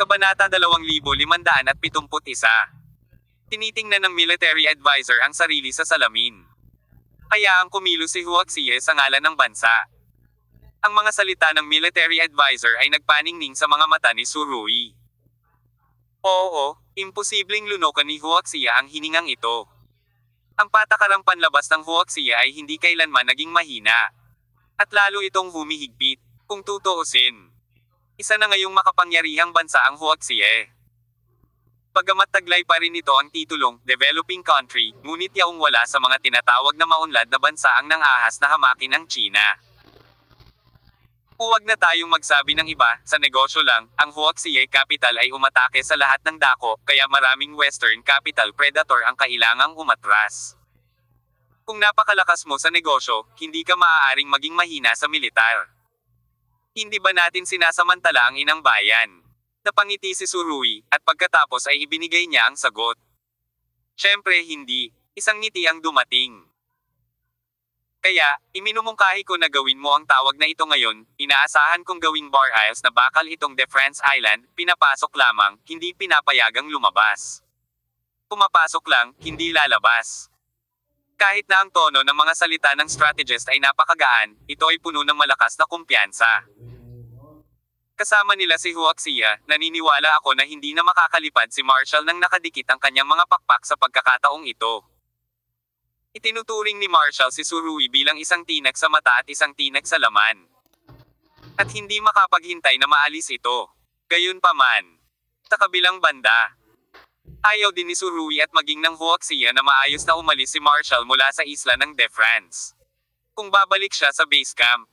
Kabanata 2571. Tinitingnan ng military advisor ang sarili sa salamin. Hayaang kumilos si Huang Xie sa ngalan ng bansa. Ang mga salita ng military advisor ay nagpaningning sa mga mata ni Su Rui. Oo, imposibleng lunokan ni Huang Xie ang hiningang ito. Ang patakarang panlabas ng Huang Xie ay hindi kailanman naging mahina. At lalo itong humihigpit, kung tutuusin. Isa na ngayong makapangyarihang bansa ang Huang Xie. Bagamat taglay pa rin ito ang titulong developing country, ngunit yaong wala sa mga tinatawag na maunlad na bansa ang nang-ahas na hamakin ng China. Huwag na tayong magsabi ng iba, sa negosyo lang, ang Huang Xie capital ay umatake sa lahat ng dako, kaya maraming western capital predator ang kailangang umatras. Kung napakalakas mo sa negosyo, hindi ka maaaring maging mahina sa militar. Hindi ba natin sinasamantala ang inang bayan? Napangiti si Su Rui, at pagkatapos ay ibinigay niya ang sagot. Siyempre hindi, isang ngiti ang dumating. Kaya, iminumungkahi ko na gawin mo ang tawag na ito ngayon, inaasahan kong gawing Bar Isles na bakal itong De France Island, pinapasok lamang, hindi pinapayagang lumabas. Pumapasok lang, hindi lalabas. Kahit na ang tono ng mga salita ng strategist ay napakagaan, ito ay puno ng malakas na kumpiyansa. Kasama nila si Huang Xie, naniniwala ako na hindi na makakalipad si Marshall nang nakadikit ang kanyang mga pakpak sa pagkakataong ito. Itinuturing ni Marshall si Su Rui bilang isang tinag sa mata at isang tinag sa laman. At hindi makapaghintay na maalis ito. Gayunpaman, sa kabilang banda, ayaw din ni Su Rui at maging ng Huang Xie na maayos na umalis si Marshall mula sa isla ng De France. Kung babalik siya sa base camp,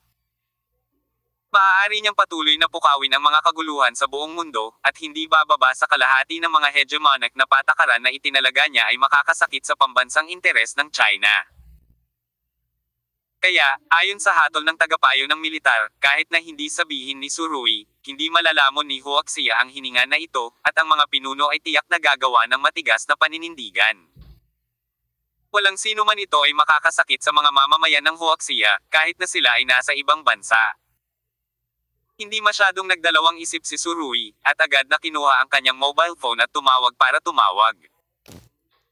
maaari niyang patuloy na pukawin ang mga kaguluhan sa buong mundo, at hindi bababa sa kalahati ng mga hegemonic na patakaran na itinalaga niya ay makakasakit sa pambansang interes ng China. Kaya, ayon sa hatol ng tagapayo ng militar, kahit na hindi sabihin ni Su Rui, hindi malalamon ni Huang Xie ang hininga na ito, at ang mga pinuno ay tiyak na gagawa ng matigas na paninindigan. Walang sino man ito ay makakasakit sa mga mamamayan ng Huang Xie, kahit na sila ay nasa ibang bansa. Hindi masyadong nagdalawang isip si Su Rui, at agad na kinuha ang kanyang mobile phone at tumawag para tumawag.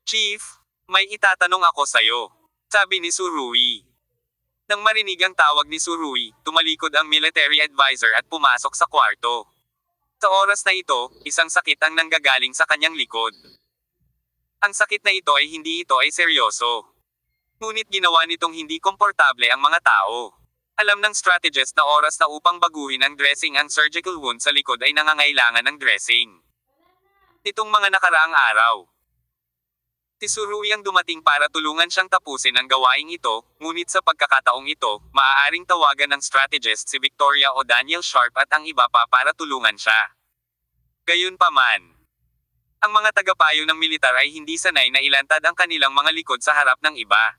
Chief, may itatanong ako sayo, sabi ni Su Rui. Nang marinig ang tawag ni Su Rui, tumalikod ang military advisor at pumasok sa kwarto. Sa oras na ito, isang sakit ang nanggagaling sa kanyang likod. Ang sakit na ito ay hindi ito ay seryoso. Ngunit ginawa nitong hindi komportable ang mga tao. Alam ng strategist na oras na upang baguhin ang dressing ang surgical wound sa likod ay nangangailangan ng dressing. Nitong mga nakaraang araw, si Su Rui ang dumating para tulungan siyang tapusin ang gawaing ito, ngunit sa pagkakataong ito, maaaring tawagan ng strategist si Victoria o Daniel Sharp at ang iba pa para tulungan siya. Gayunpaman, ang mga tagapayo ng militar ay hindi sanay na ilantad ang kanilang mga likod sa harap ng iba.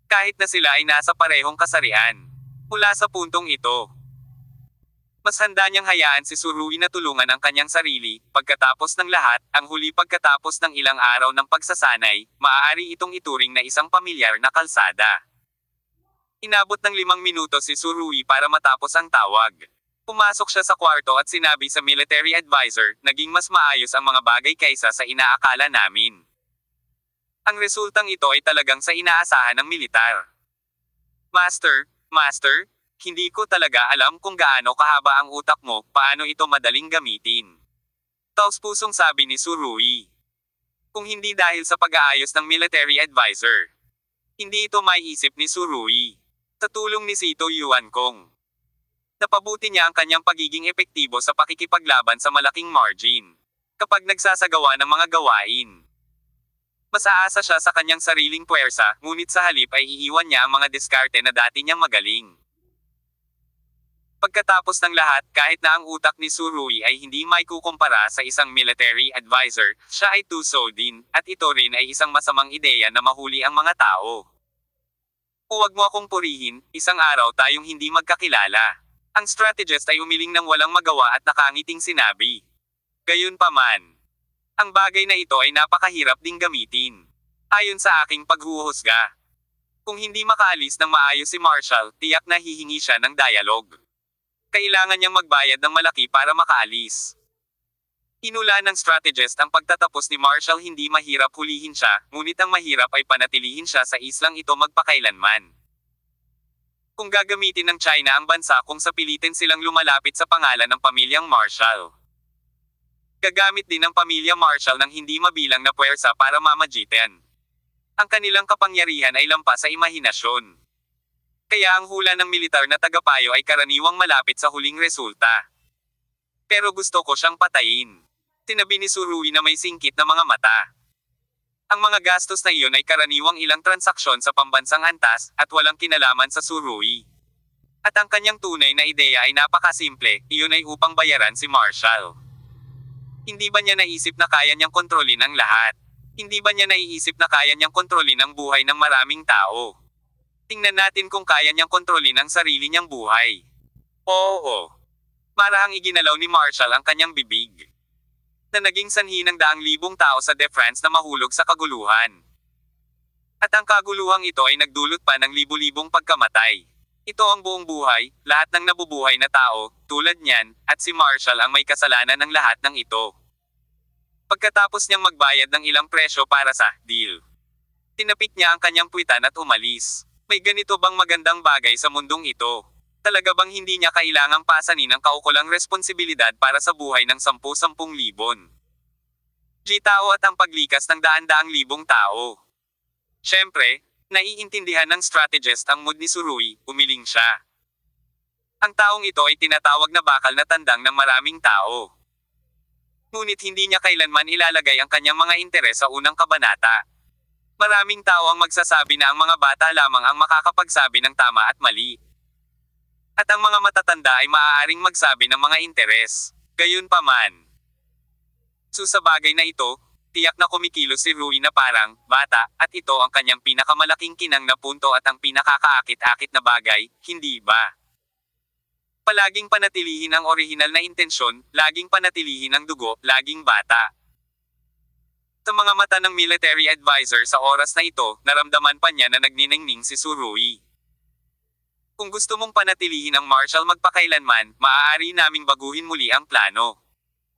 Kahit na sila ay nasa parehong kasarian. Mula sa puntong ito, mas handa niyang hayaan si Su Rui na tulungan ang kanyang sarili. Pagkatapos ng lahat, ang huli pagkatapos ng ilang araw ng pagsasanay, maaari itong ituring na isang pamilyar na kalsada. Inabot ng 5 minuto si Su Rui para matapos ang tawag. Pumasok siya sa kwarto at sinabi sa military advisor, naging mas maayos ang mga bagay kaysa sa inaakala namin. Ang resultang ito ay talagang sa inaasahan ng militar. Master, hindi ko talaga alam kung gaano kahaba ang utak mo, paano ito madaling gamitin. Taos-pusong sabi ni Su Rui. Kung hindi dahil sa pag-aayos ng military advisor, hindi ito maiisip ni Su Rui. Sa tulong ni Sito Yuankong, napabuti niya ang kanyang pagiging epektibo sa pakikipaglaban sa malaking margin. Kapag nagsasagawa ng mga gawain, mas aasa siya sa kanyang sariling puwersa, ngunit sa halip ay iiwan niya ang mga diskarte na dati niyang magaling. Pagkatapos ng lahat, kahit na ang utak ni Su Rui ay hindi maikukumpara sa isang military advisor, siya ay tuso din, at ito rin ay isang masamang ideya na mahuli ang mga tao. Huwag mo akong purihin, isang araw tayong hindi magkakilala. Ang strategist ay umiling ng walang magawa at nakangiting sinabi. Gayunpaman, ang bagay na ito ay napakahirap ding gamitin. Ayon sa aking paghuhusga, kung hindi makaalis ng maayos si Marshall, tiyak na hihingi siya ng dialogue. Kailangan niyang magbayad ng malaki para makaalis. Inula ng strategist ang pagtatapos ni Marshall. Hindi mahirap hulihin siya, ngunit ang mahirap ay panatilihin siya sa islang ito magpakailanman. Kung gagamitin ng China ang bansa kung sapilitin silang lumalapit sa pangalan ng pamilyang Marshall. Gagamit din ng pamilya Marshall ng hindi mabilang na puwersa para mamagitan. Ang kanilang kapangyarihan ay lampas sa imahinasyon. Kaya ang hula ng militar na tagapayo ay karaniwang malapit sa huling resulta. Pero gusto ko siyang patayin. Tinabi ni Surui na may singkit na mga mata. Ang mga gastos na iyon ay karaniwang ilang transaksyon sa pambansang antas, at walang kinalaman sa Surui. At ang kanyang tunay na ideya ay napakasimple, iyon ay upang bayaran si Marshall. Hindi ba niya naisip na kaya niyang kontrolin ang lahat? Hindi ba niya naiisip na kaya niyang kontrolin ang buhay ng maraming tao? Tingnan natin kung kaya niyang kontrolin ang sarili niyang buhay. Oo. Marahang iginalaw ni Marshall ang kanyang bibig. Na naging sanhi ng daang libong tao sa De France na mahulog sa kaguluhan. At ang kaguluhang ito ay nagdulot pa ng libu-libong pagkamatay. Ito ang buong buhay, lahat ng nabubuhay na tao, tulad niyan, at si Marshall ang may kasalanan ng lahat ng ito. Pagkatapos niyang magbayad ng ilang presyo para sa deal, tinapik niya ang kanyang puwitan at umalis. May ganito bang magandang bagay sa mundong ito? Talaga bang hindi niya kailangang pasanin ang kaukulang responsibilidad para sa buhay ng 10,000 libon? Tao at ang paglikas ng daan-daang libong tao. Siyempre, naiintindihan ng strategist ang mood ni Surui, umiling siya. Ang taong ito ay tinatawag na bakal na tandang ng maraming tao. Ngunit hindi niya kailanman ilalagay ang kanyang mga interes sa unang kabanata. Maraming tao ang magsasabi na ang mga bata lamang ang makakapagsabi ng tama at mali. At ang mga matatanda ay maaaring magsabi ng mga interes. Gayunpaman, sa bagay na ito, tiyak na kumikilos si Rui na parang bata, at ito ang kanyang pinakamalaking kinang na punto at ang pinakakaakit-akit na bagay, hindi ba? Palaging panatilihin ang orihinal na intensyon, laging panatilihin ang dugo, laging bata. Sa mga mata ng military advisor sa oras na ito, naramdaman pa niya na nagniningning si Surui. Kung gusto mong panatilihin ang Marshall magpakailanman, maaari naming baguhin muli ang plano.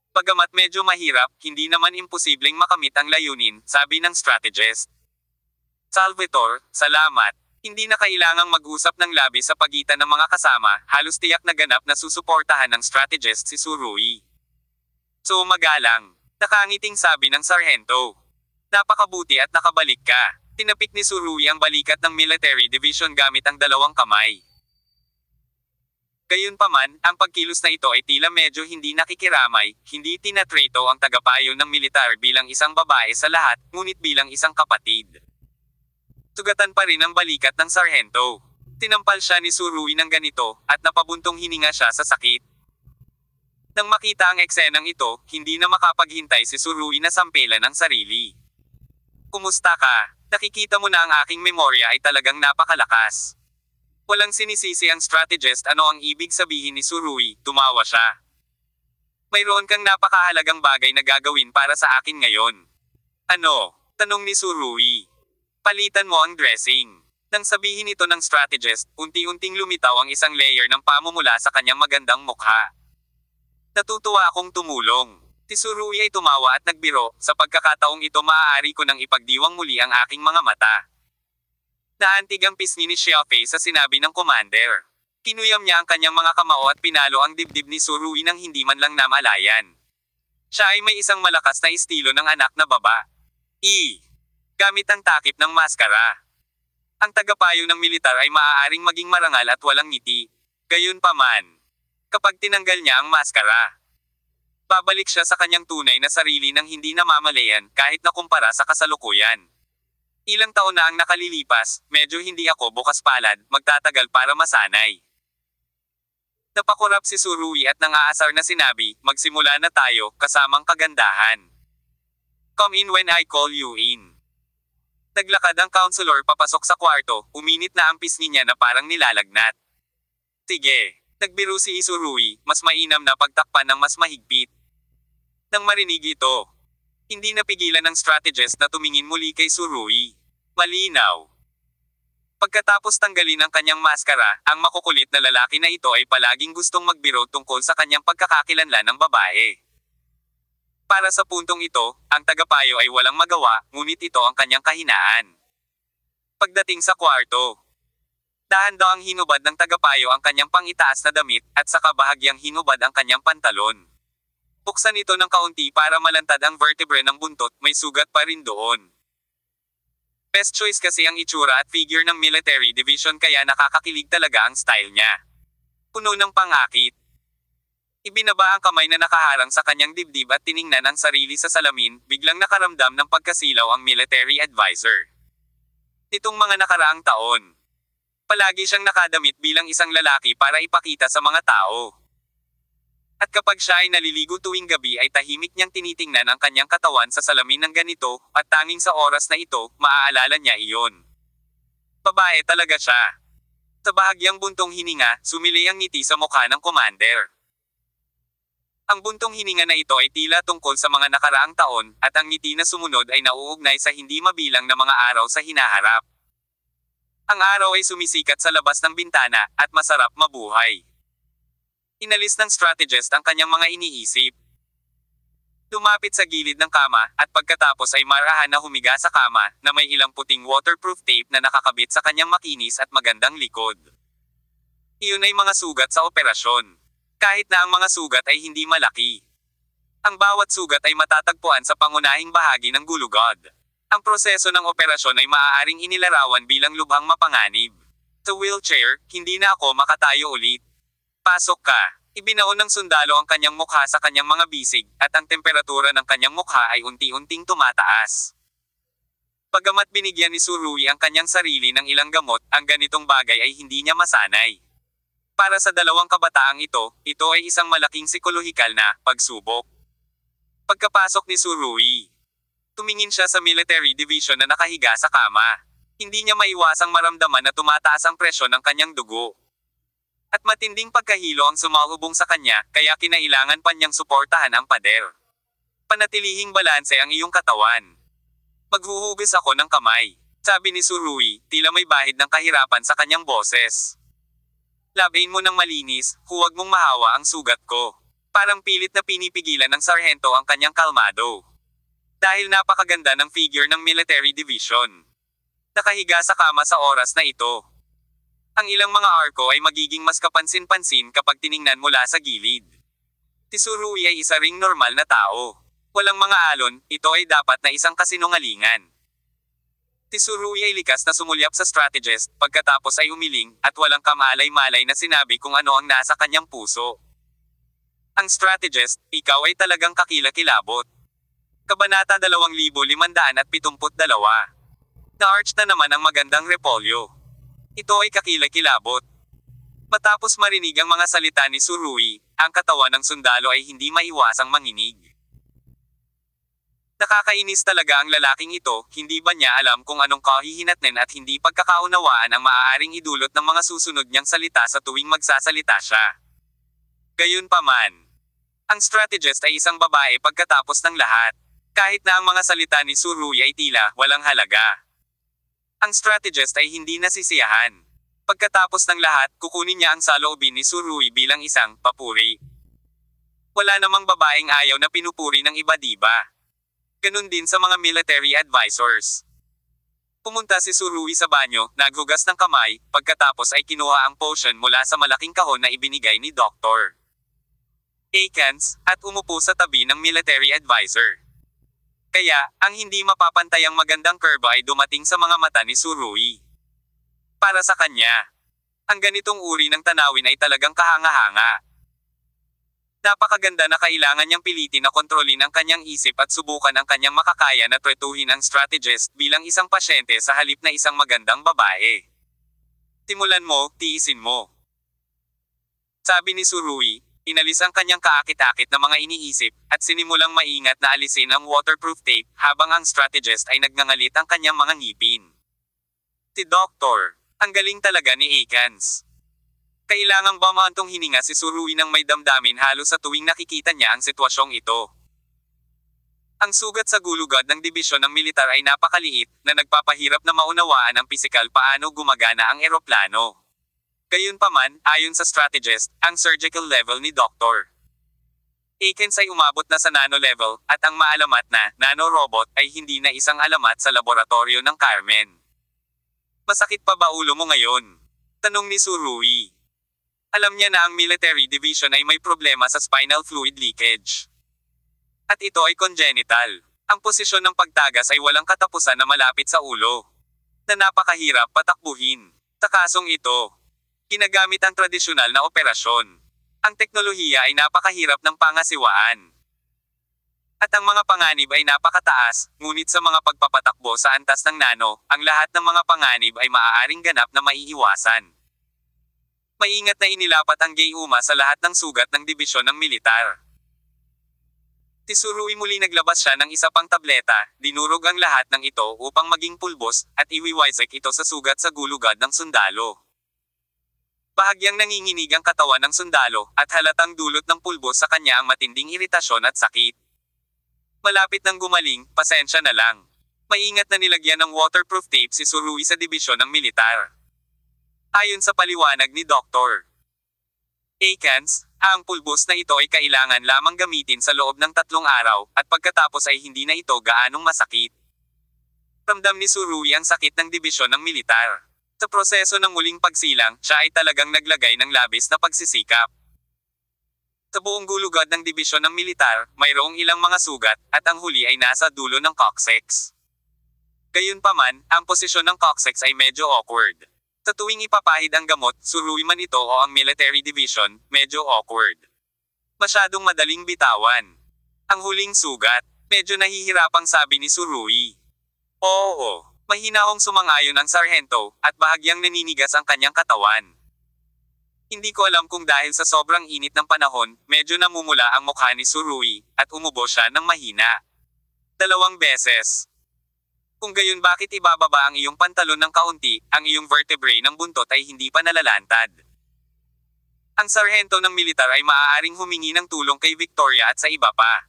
Pagamat medyo mahirap, hindi naman imposibleng makamit ang layunin, sabi ng strategist. Salvatore, salamat. Hindi na kailangang mag-usap ng labi sa pagitan ng mga kasama, halos tiyak na ganap na susuportahan ng strategist si Surui. So magalang, nakangiting sabi ng sarhento. Napakabuti at nakabalik ka. Tinapik ni Surui ang balikat ng military division gamit ang dalawang kamay. Gayunpaman, ang pagkilos na ito ay tila medyo hindi nakikiramay, hindi tinatrato ang tagapayo ng militar bilang isang babae sa lahat, ngunit bilang isang kapatid. Sugatan pa rin ang balikat ng sarhento. Tinampal siya ni Surui ng ganito, at napabuntong hininga siya sa sakit. Nang makita ang eksenang ito, hindi na makapaghintay si Surui na sampelan ang sarili. Kumusta ka? Nakikita mo na ang aking memorya ay talagang napakalakas. Walang sinisisi ang strategist ano ang ibig sabihin ni Surui, tumawa siya. Mayroon kang napakahalagang bagay na gagawin para sa akin ngayon. Ano? Tanong ni Surui. Palitan mo ang dressing. Nang sabihin ito ng strategist, unti-unting lumitaw ang isang layer ng pamumula sa kanyang magandang mukha. Natutuwa akong tumulong. Si Surui ay tumawa at nagbiro, sa pagkakataong ito maaari ko nang ipagdiwang muli ang aking mga mata. Naantig ang pisngi ni Xiaofei sa sinabi ng commander. Kinuyam niya ang kanyang mga kamao at pinalo ang dibdib ni Surui nang hindi man lang namalayan. Siya ay may isang malakas na estilo ng anak na baba. Gamit ang takip ng maskara. Ang tagapayo ng militar ay maaaring maging marangal at walang ngiti. Gayunpaman, kapag tinanggal niya ang maskara, babalik siya sa kanyang tunay na sarili nang hindi namamalayan kahit na kumpara sa kasalukuyan. Ilang taon na ang nakalilipas, medyo hindi ako bukas palad, magtatagal para masanay. Napakurap si Surui at nang-aasar na sinabi, magsimula na tayo, kasamang kagandahan. Come in when I call you in. Naglakad ang counselor papasok sa kwarto, uminit na ang pisngi niya na parang nilalagnat. Sige, nagbiro si Surui, mas mainam na pagtakpan ng mas mahigpit. Nang marinig ito, hindi napigilan ng strategist na tumingin muli kay Surui. Malinaw. Pagkatapos tanggalin ang kanyang maskara, ang makukulit na lalaki na ito ay palaging gustong magbiro tungkol sa kanyang pagkakakilanlan ng babae. Para sa puntong ito, ang tagapayo ay walang magawa, ngunit ito ang kanyang kahinaan. Pagdating sa kwarto, dahan-dahang hinubad ng tagapayo ang kanyang pangitaas na damit, at saka bahagyang hinubad ang kanyang pantalon. Buksan ito ng kaunti para malantad ang vertebrae ng buntot, may sugat pa rin doon. Best choice kasi ang itsura at figure ng military division kaya nakakakilig talaga ang style niya. Puno ng pangakit. Ibinaba ang kamay na nakaharang sa kanyang dibdib at tiningnan ang sarili sa salamin, biglang nakaramdam ng pagkasilaw ang military advisor. Nitong mga nakaraang taon, palagi siyang nakadamit bilang isang lalaki para ipakita sa mga tao. At kapag siya ay naliligo tuwing gabi ay tahimik niyang tinitingnan ang kanyang katawan sa salamin ng ganito, at tanging sa oras na ito, maaalala niya iyon. Babae talaga siya. Sa bahagyang buntong hininga, sumili ang ngiti sa mukha ng commander. Ang buntong hininga na ito ay tila tungkol sa mga nakaraang taon, at ang ngiti na sumunod ay nauugnay sa hindi mabilang na mga araw sa hinaharap. Ang araw ay sumisikat sa labas ng bintana, at masarap mabuhay. Inalis ng strategist ang kanyang mga iniisip. Lumapit sa gilid ng kama, at pagkatapos ay marahan na humiga sa kama, na may ilang puting waterproof tape na nakakabit sa kanyang makinis at magandang likod. Iyon ay mga sugat sa operasyon. Kahit na ang mga sugat ay hindi malaki. Ang bawat sugat ay matatagpuan sa pangunahing bahagi ng gulugod. Ang proseso ng operasyon ay maaaring inilarawan bilang lubhang mapanganib. Sa wheelchair, hindi na ako makatayo ulit. Pasok ka. Ibinaon ng sundalo ang kanyang mukha sa kanyang mga bisig, at ang temperatura ng kanyang mukha ay unti-unting tumataas. Bagamat binigyan ni Surui ang kanyang sarili ng ilang gamot, ang ganitong bagay ay hindi niya masanay. Para sa dalawang kabataang ito ay isang malaking psikolohikal na pagsubok. Pagkapasok ni Surui, tumingin siya sa military division na nakahiga sa kama. Hindi niya maiwasang maramdaman na tumataas ang presyon ng kanyang dugo. At matinding pagkahilo ang sumalubong sa kanya, kaya kinailangan pa niyang suportahan ang pader. Panatilihing balanse ang iyong katawan. Maghuhugas ako ng kamay, sabi ni Surui, tila may bahid ng kahirapan sa kanyang boses. Labain mo ng malinis, huwag mong mahawa ang sugat ko. Parang pilit na pinipigilan ng sarhento ang kanyang kalmado. Dahil napakaganda ng figure ng military division. Nakahiga sa kama sa oras na ito. Ang ilang mga arko ay magiging mas kapansin-pansin kapag tiningnan mula sa gilid. Si Surui ay isa ring normal na tao. Walang mga alon, ito ay dapat na isang kasinungalingan. Si Surui ay likas na sumulyap sa strategist, pagkatapos ay umiling, at walang kamalay-malay na sinabi kung ano ang nasa kanyang puso. Ang strategist, ikaw ay talagang kakilakilabot. Kabanata 2572. Na-arch na naman ang magandang repolyo. Ito ay kakilakilabot. Matapos marinig ang mga salita ni Surui, ang katawan ng sundalo ay hindi maiwasang manginig. Nakakainis talaga ang lalaking ito, hindi ba niya alam kung anong kahihinatnin at hindi pagkakaunawaan ang maaaring idulot ng mga susunod niyang salita sa tuwing magsasalita siya. Gayunpaman, ang strategist ay isang babae pagkatapos ng lahat. Kahit na ang mga salita ni Surui ay tila walang halaga. Ang strategist ay hindi nasisiyahan. Pagkatapos ng lahat, kukunin niya ang saloobin ni Surui bilang isang papuri. Wala namang babaeng ayaw na pinupuri ng iba, diba? Ganun din sa mga military advisors. Pumunta si Surui sa banyo, naghugas ng kamay, pagkatapos ay kinuha ang potion mula sa malaking kahon na ibinigay ni Dr. Akins, at umupo sa tabi ng military advisor. Kaya, ang hindi mapapantayang magandang kurba ay dumating sa mga mata ni Surui. Para sa kanya, ang ganitong uri ng tanawin ay talagang kahanga-hanga. Napakaganda na kailangan niyang pilitin na kontrolin ang kanyang isip at subukan ang kanyang makakaya na tretuhin ang strategist bilang isang pasyente sa halip na isang magandang babae. Simulan mo, tiisin mo. Sabi ni Surui. Inalis ang kanyang kaakit-akit na mga iniisip, at sinimulang maingat na alisin ang waterproof tape, habang ang strategist ay nagngangalit ang kanyang mga ngipin. Si Doktor, ang galing talaga ni Akins. Kailangang ba maantong hininga si Surui ng may damdamin halos sa tuwing nakikita niya ang sitwasyong ito. Ang sugat sa gulugod ng dibisyon ng militar ay napakaliit, na nagpapahirap na maunawaan ang pisikal paano gumagana ang eroplano. Gayunpaman, ayon sa strategist, ang surgical level ni Dr. Akens ay umabot na sa nano-level, at ang maalamat na nanorobot ay hindi na isang alamat sa laboratorio ng Carmen. Masakit pa ba ulo mo ngayon? Tanong ni Surui. Alam niya na ang military division ay may problema sa spinal fluid leakage. At ito ay congenital. Ang posisyon ng pagtagas ay walang katapusan na malapit sa ulo. Na napakahirap patakbuhin. Sa kasong ito, ginagamit ang tradisyonal na operasyon. Ang teknolohiya ay napakahirap ng pangasiwaan. At ang mga panganib ay napakataas, ngunit sa mga pagpapatakbo sa antas ng nano, ang lahat ng mga panganib ay maaaring ganap na maiiwasan. Maingat na inilapat ang Gayuma sa lahat ng sugat ng dibisyon ng militar. Si Surui muli naglabas siya ng isa pang tableta, dinurog ang lahat ng ito upang maging pulbos, at iwiwisek ito sa sugat sa gulugad ng sundalo. Bahagyang nanginginig ang katawan ng sundalo, at halatang dulot ng pulbos sa kanya ang matinding iritasyon at sakit. Malapit nang gumaling, pasensya na lang. Maingat na nilagyan ng waterproof tape si Surui sa dibisyon ng militar. Ayon sa paliwanag ni Dr. Akens, ang pulbos na ito ay kailangan lamang gamitin sa loob ng 3 araw, at pagkatapos ay hindi na ito gaanong masakit. Ramdam ni Surui ang sakit ng dibisyon ng militar. Sa proseso ng muling pagsilang, siya ay talagang naglagay ng labis na pagsisikap. Sa buong gulugad ng dibisyon ng militar, mayroong ilang mga sugat, at ang huli ay nasa dulo ng coccyx. Gayunpaman, ang posisyon ng coccyx ay medyo awkward. Sa tuwing ipapahid ang gamot, Surui man ito o ang military division, medyo awkward. Masyadong madaling bitawan. Ang huling sugat, medyo nahihirapang sabi ni Surui. Oo. Mahinahong sumang-ayon ang sarhento, at bahagyang naninigas ang kanyang katawan. Hindi ko alam kung dahil sa sobrang init ng panahon, medyo namumula ang mukha ni Surui, at umubo siya ng mahina. 2 beses. Kung gayon bakit ibababa ang iyong pantalon ng kaunti, ang iyong vertebrae ng buntot ay hindi pa nalalantad. Ang sarhento ng militar ay maaaring humingi ng tulong kay Victoria at sa iba pa.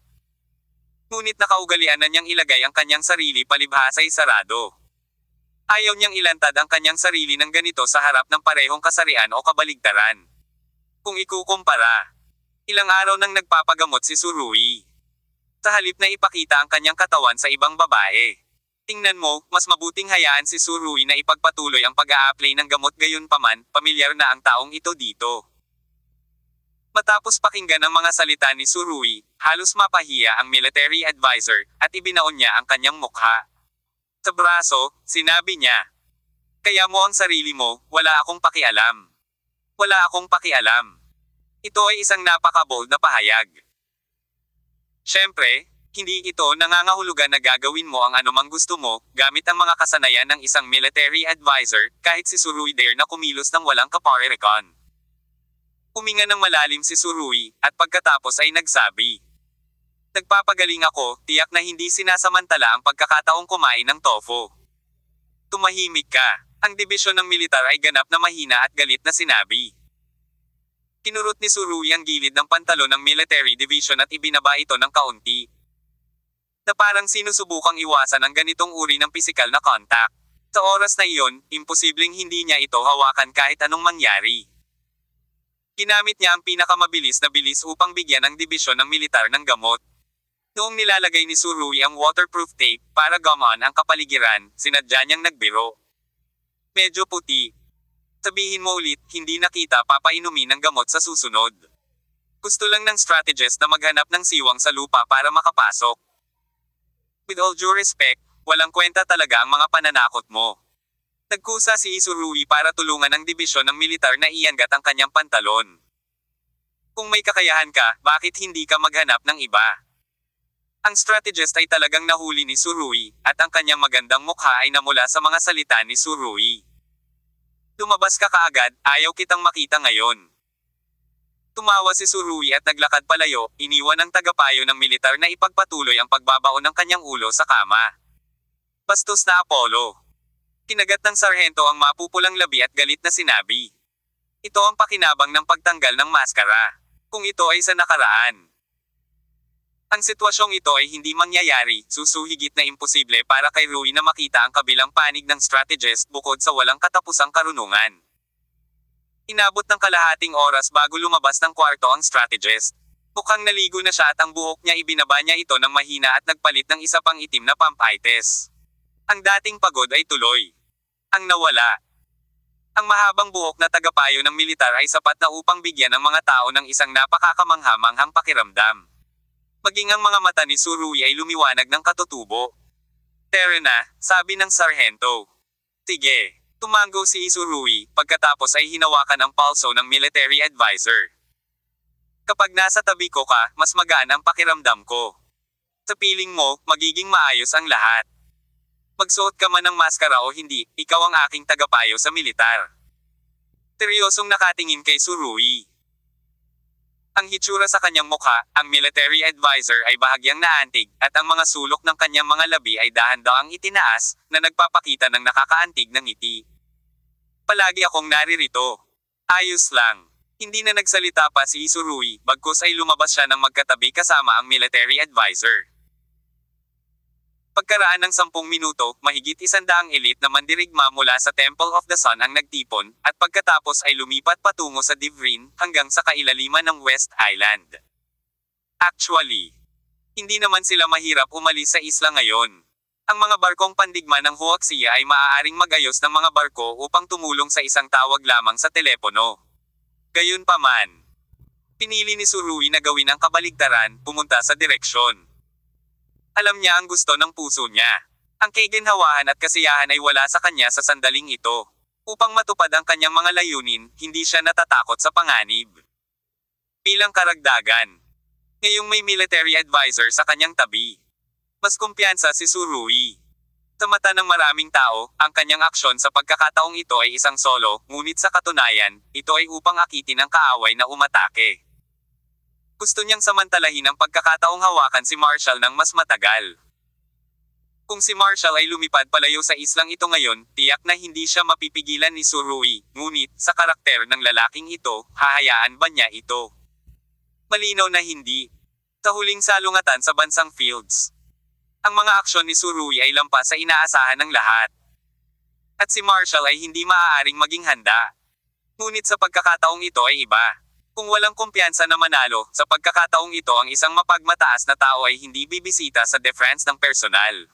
Ngunit nakaugalian na niyang ilagay ang kanyang sarili palibhasay sarado. Ayaw niyang ilantad ang kanyang sarili ng ganito sa harap ng parehong kasarian o kabaligtaran. Kung ikukumpara, ilang araw nang nagpapagamot si Surui. Sa halip na ipakita ang kanyang katawan sa ibang babae. Tingnan mo, mas mabuting hayaan si Surui na ipagpatuloy ang pag-a-apply ng gamot gayunpaman, pamilyar na ang taong ito dito. Matapos pakinggan ang mga salita ni Surui, halos mapahiya ang military advisor, at ibinaon niya ang kanyang mukha. Sa braso, sinabi niya, "Kaya mo ang sarili mo, wala akong pakialam. Wala akong pakialam." Ito ay isang napaka-bold na pahayag. Siyempre, hindi ito nangangahulugan na gagawin mo ang anumang gusto mo, gamit ang mga kasanayan ng isang military advisor, kahit si Surui dare na kumilos ng walang kaparerekan. Huminga ng malalim si Surui, at pagkatapos ay nagsabi, "Nagpapagaling ako, tiyak na hindi sinasamantala ang pagkakataong kumain ng tofu." Tumahimik ka. Ang dibisyon ng militar ay ganap na mahina at galit na sinabi. Kinurot ni Surui ang gilid ng pantalon ng military division at ibinaba ito ng kaunti. Na parang sinusubukang iwasan ang ganitong uri ng pisikal na contact. Sa oras na iyon, imposibleng hindi niya ito hawakan kahit anong mangyari. Ginamit niya ang pinakamabilis na bilis upang bigyan ang dibisyon ng militar ng gamot. Noong nilalagay ni Surui ang waterproof tape para gumaan ang kapaligiran, sinadya niyang nagbiro. Medyo puti. Sabihin mo ulit, hindi nakita papainumin ng gamot sa susunod. Gusto lang ng strategist na maghanap ng siwang sa lupa para makapasok. With all due respect, walang kwenta talaga ang mga pananakot mo. Nagkusa si Surui para tulungan ang dibisyon ng militar na iangat ang kanyang pantalon. Kung may kakayahan ka, bakit hindi ka maghanap ng iba? Ang strategist ay talagang nahuli ni Surui, at ang kanyang magandang mukha ay namula sa mga salita ni Surui. Lumabas ka kaagad, ayaw kitang makita ngayon. Tumawa si Surui at naglakad palayo, iniwan ang tagapayo ng militar na ipagpatuloy ang pagbabaon ng kanyang ulo sa kama. Bastos na Apollo. Kinagat ng sarhento ang mapupulang labi at galit na sinabi. Ito ang pakinabang ng pagtanggal ng maskara. Kung ito ay sa nakaraan. Ang sitwasyong ito ay hindi mangyayari, susuhigit na imposible para kay Rui na makita ang kabilang panig ng strategist bukod sa walang katapusang karunungan. Inabot ng kalahating oras bago lumabas ng kwarto ang strategist. Mukhang naligo na siya at ang buhok niya ibinaba niya ito ng mahina at nagpalit ng isa pang itim na pampites. Ang dating pagod ay tuloy ang nawala. Ang mahabang buhok na tagapayo ng militar ay sapat na upang bigyan ng mga tao ng isang napakakamangha-manghang pakiramdam. Maging ang mga mata ni Surui ay lumiwanag ng katutubo. "Tara na," sabi ng sarhento. "Sige." Tumango si Surui, pagkatapos ay hinawakan ang palso ng military advisor. "Kapag nasa tabi ko ka, mas magaan ang pakiramdam ko. Sa piling mo, magiging maayos ang lahat. Magsuot ka man ng maskara o hindi, ikaw ang aking tagapayo sa militar." Seryosong nakatingin kay Surui. Ang hitsura sa kanyang mukha, ang military advisor ay bahagyang naantig, at ang mga sulok ng kanyang mga labi ay dahan-dahang itinaas, na nagpapakita ng nakakaantig na ngiti. "Palagi akong naririto. Ayos lang." Hindi na nagsalita pa si Surui, bagkus ay lumabas siya ng magkatabi kasama ang military advisor. Pagkaraan ng 10 minuto, mahigit 100 elite na mandirigma mula sa Temple of the Sun ang nagtipon, at pagkatapos ay lumipat patungo sa Divrin, hanggang sa kailaliman ng West Island. Actually, hindi naman sila mahirap umalis sa isla ngayon. Ang mga barkong pandigma ng Huaxia ay maaaring magayos ng mga barko upang tumulong sa isang tawag lamang sa telepono. Gayunpaman, pinili ni Surui na gawin ang kabaligtaran, pumunta sa direksyon. Alam niya ang gusto ng puso niya. Ang kaginhawahan at kasiyahan ay wala sa kanya sa sandaling ito. Upang matupad ang kanyang mga layunin, hindi siya natatakot sa panganib. Bilang karagdagan, ngayong may military advisor sa kanyang tabi, mas kumpiyansa si Surui. Sa mata ng maraming tao, ang kanyang aksyon sa pagkakataong ito ay isang solo, ngunit sa katunayan, ito ay upang akitin ang kaaway na umatake. Gusto niyang samantalahin ang pagkakataong hawakan si Marshall ng mas matagal. Kung si Marshall ay lumipad palayo sa islang ito ngayon, tiyak na hindi siya mapipigilan ni Surui, ngunit, sa karakter ng lalaking ito, hahayaan ba niya ito? Malinaw na hindi. Sa huling salungatan sa bansang Fields, ang mga aksyon ni Surui ay lampas sa inaasahan ng lahat. At si Marshall ay hindi maaaring maging handa. Ngunit sa pagkakataong ito ay iba. Kung walang kumpiyansa na manalo, sa pagkakataong ito ang isang mapagmataas na tao ay hindi bibisita sa defense ng personal.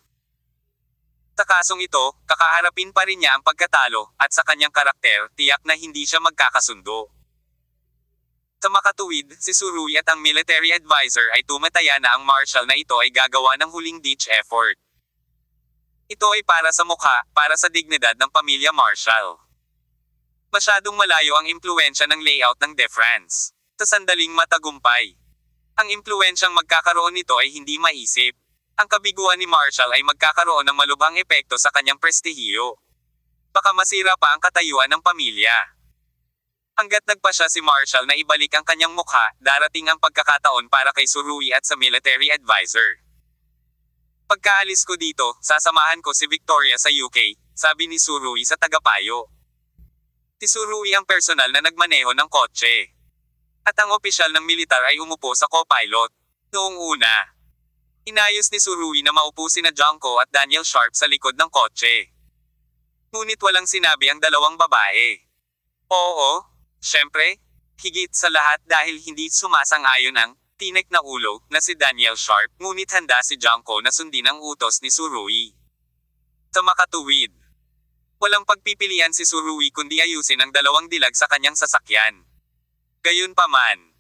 Sa kasong ito, kakaharapin pa rin niya ang pagkatalo, at sa kanyang karakter, tiyak na hindi siya magkakasundo. Sa makatuwid, si Surui at ang military advisor ay tumataya na ang Marshall na ito ay gagawa ng huling ditch effort. Ito ay para sa mukha, para sa dignidad ng pamilya Marshall. Masyadong malayo ang impluwensya ng layout ng defense. Sa sandaling matagumpay, ang impluwensyang magkakaroon nito ay hindi maisip. Ang kabiguan ni Marshall ay magkakaroon ng malubhang epekto sa kanyang prestihiyo. Baka masira pa ang katayuan ng pamilya. Hanggat nagpasya si Marshall na ibalik ang kanyang mukha, darating ang pagkakataon para kay Surui at sa military advisor. "Pagkaalis ko dito, sasamahan ko si Victoria sa UK," sabi ni Surui sa tagapayo. Si Surui ang personal na nagmaneho ng kotse. At ang opisyal ng militar ay umupo sa co-pilot. Noong una, inayos ni Surui na maupo sina Junko at Daniel Sharp sa likod ng kotse. Ngunit walang sinabi ang dalawang babae. Oo, syempre, higit sa lahat dahil hindi sumasang-ayon ang tinek na ulo na si Daniel Sharp, ngunit handa si Junko na sundin ang utos ni Surui. Sa makatuwid, walang pagpipilian si Surui kundi ayusin ang dalawang dilag sa kanyang sasakyan. Gayunpaman,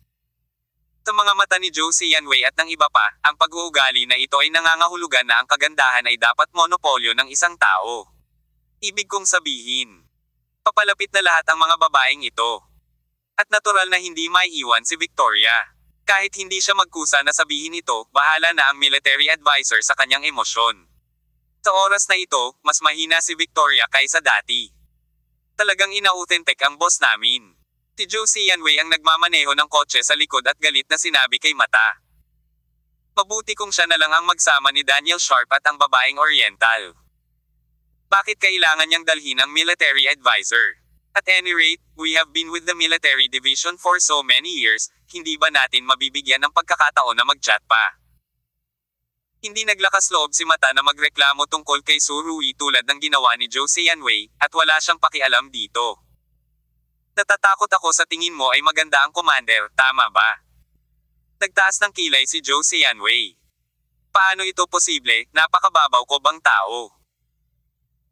sa mga mata ni Zhou Xianwei at ng iba pa, ang pag-uugali na ito ay nangangahulugan na ang kagandahan ay dapat monopolyo ng isang tao. Ibig kong sabihin, papalapit na lahat ang mga babaeng ito. At natural na hindi maiiwan si Victoria. Kahit hindi siya magkusa na sabihin ito, bahala na ang military advisor sa kanyang emosyon. Sa oras na ito, mas mahina si Victoria kaysa dati. Talagang ina-authentic ang boss namin. Si Zhou Xianwei ang nagmamaneho ng kotse sa likod at galit na sinabi kay Mata. Mabuti kung siya na lang ang magsama ni Daniel Sharp at ang babaeng Oriental. Bakit kailangan niyang dalhin ang military advisor? At any rate, we have been with the military division for so many years, hindi ba natin mabibigyan ng pagkakataon na mag-chat pa? Hindi naglakas loob si Mata na magreklamo tungkol kay Surui tulad ng ginawa ni Zhou Xianwei, at wala siyang pakialam dito. Natatakot ako sa tingin mo ay maganda ang commander, tama ba? Nagtaas ng kilay si Zhou Xianwei. Paano ito posible? Napakababaw ko bang tao?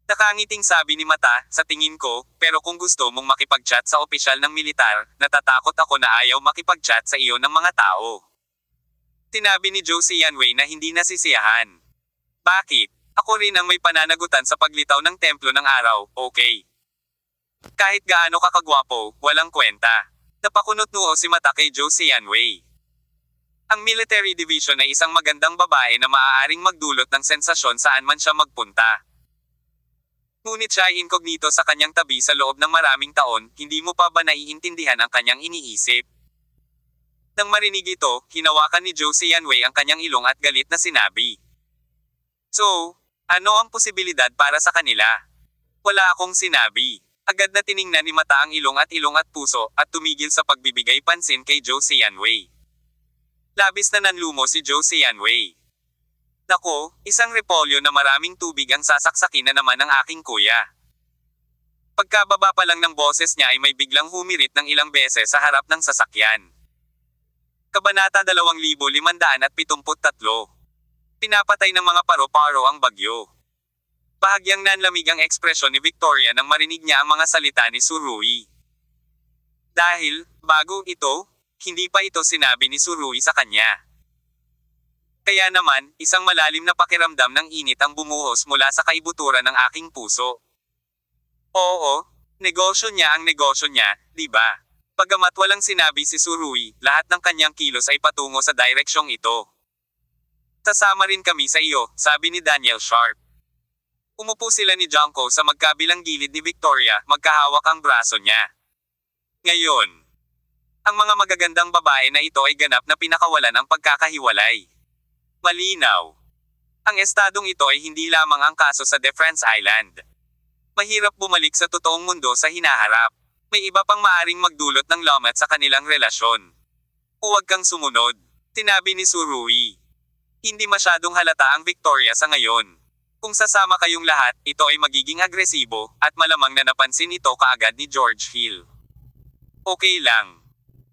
Nakangiting sabi ni Mata, sa tingin ko, pero kung gusto mong makipag-chat sa opisyal ng militar, natatakot ako na ayaw makipag-chat sa iyo ng mga tao. Tinabi ni Zhou Xianwei na hindi nasisiyahan. Bakit? Ako rin ang may pananagutan sa paglitaw ng templo ng araw, okay? Kahit gaano kakagwapo, walang kwenta. Napakunot noo si Mata kay Zhou Xianwei. Ang military division ay isang magandang babae na maaaring magdulot ng sensasyon saan man siya magpunta. Ngunit siya ay incognito sa kanyang tabi sa loob ng maraming taon, hindi mo pa ba naiintindihan ang kanyang iniisip? Nang marinig ito, hinawakan ni Zhou Xianwei ang kanyang ilong at galit na sinabi. So, ano ang posibilidad para sa kanila? Wala akong sinabi. Agad na tiningnan ni Mata ang ilong at puso, at tumigil sa pagbibigay pansin kay Zhou Xianwei. Labis na nanlumo si Zhou Xianwei. Nako, isang repolyo na maraming tubig ang sasaksakin na naman ng aking kuya. Pagkababa pa lang ng boses niya ay may biglang humirit ng ilang beses sa harap ng sasakyan. Kabanata 2573. Pinapatay ng mga paro-paro ang bagyo. Bahagyang nanlamig ang ekspresyon ni Victoria nang marinig niya ang mga salita ni Surui. Dahil, bago ito, hindi pa ito sinabi ni Surui sa kanya. Kaya naman, isang malalim na pakiramdam ng init ang bumuhos mula sa kaibuturan ng aking puso. Oo, negosyo niya ang negosyo niya, di ba? Pagamat walang sinabi si Surui, lahat ng kanyang kilos ay patungo sa direksyong ito. Sasama rin kami sa iyo, sabi ni Daniel Sharp. Umupo sila ni Junko sa magkabilang gilid ni Victoria, magkahawak ang braso niya. Ngayon, ang mga magagandang babae na ito ay ganap na pinakawalan ang pagkakahiwalay. Malinaw. Ang estadong ito ay hindi lamang ang kaso sa Defense Island. Mahirap bumalik sa totoong mundo sa hinaharap. May iba pang maaring magdulot ng lamat sa kanilang relasyon. Huwag kang sumunod, tinabi ni Surui. Hindi masyadong halata ang Victoria sa ngayon. Kung sasama kayong lahat, ito ay magiging agresibo, at malamang na napansin ito kaagad ni George Hill. Okay lang.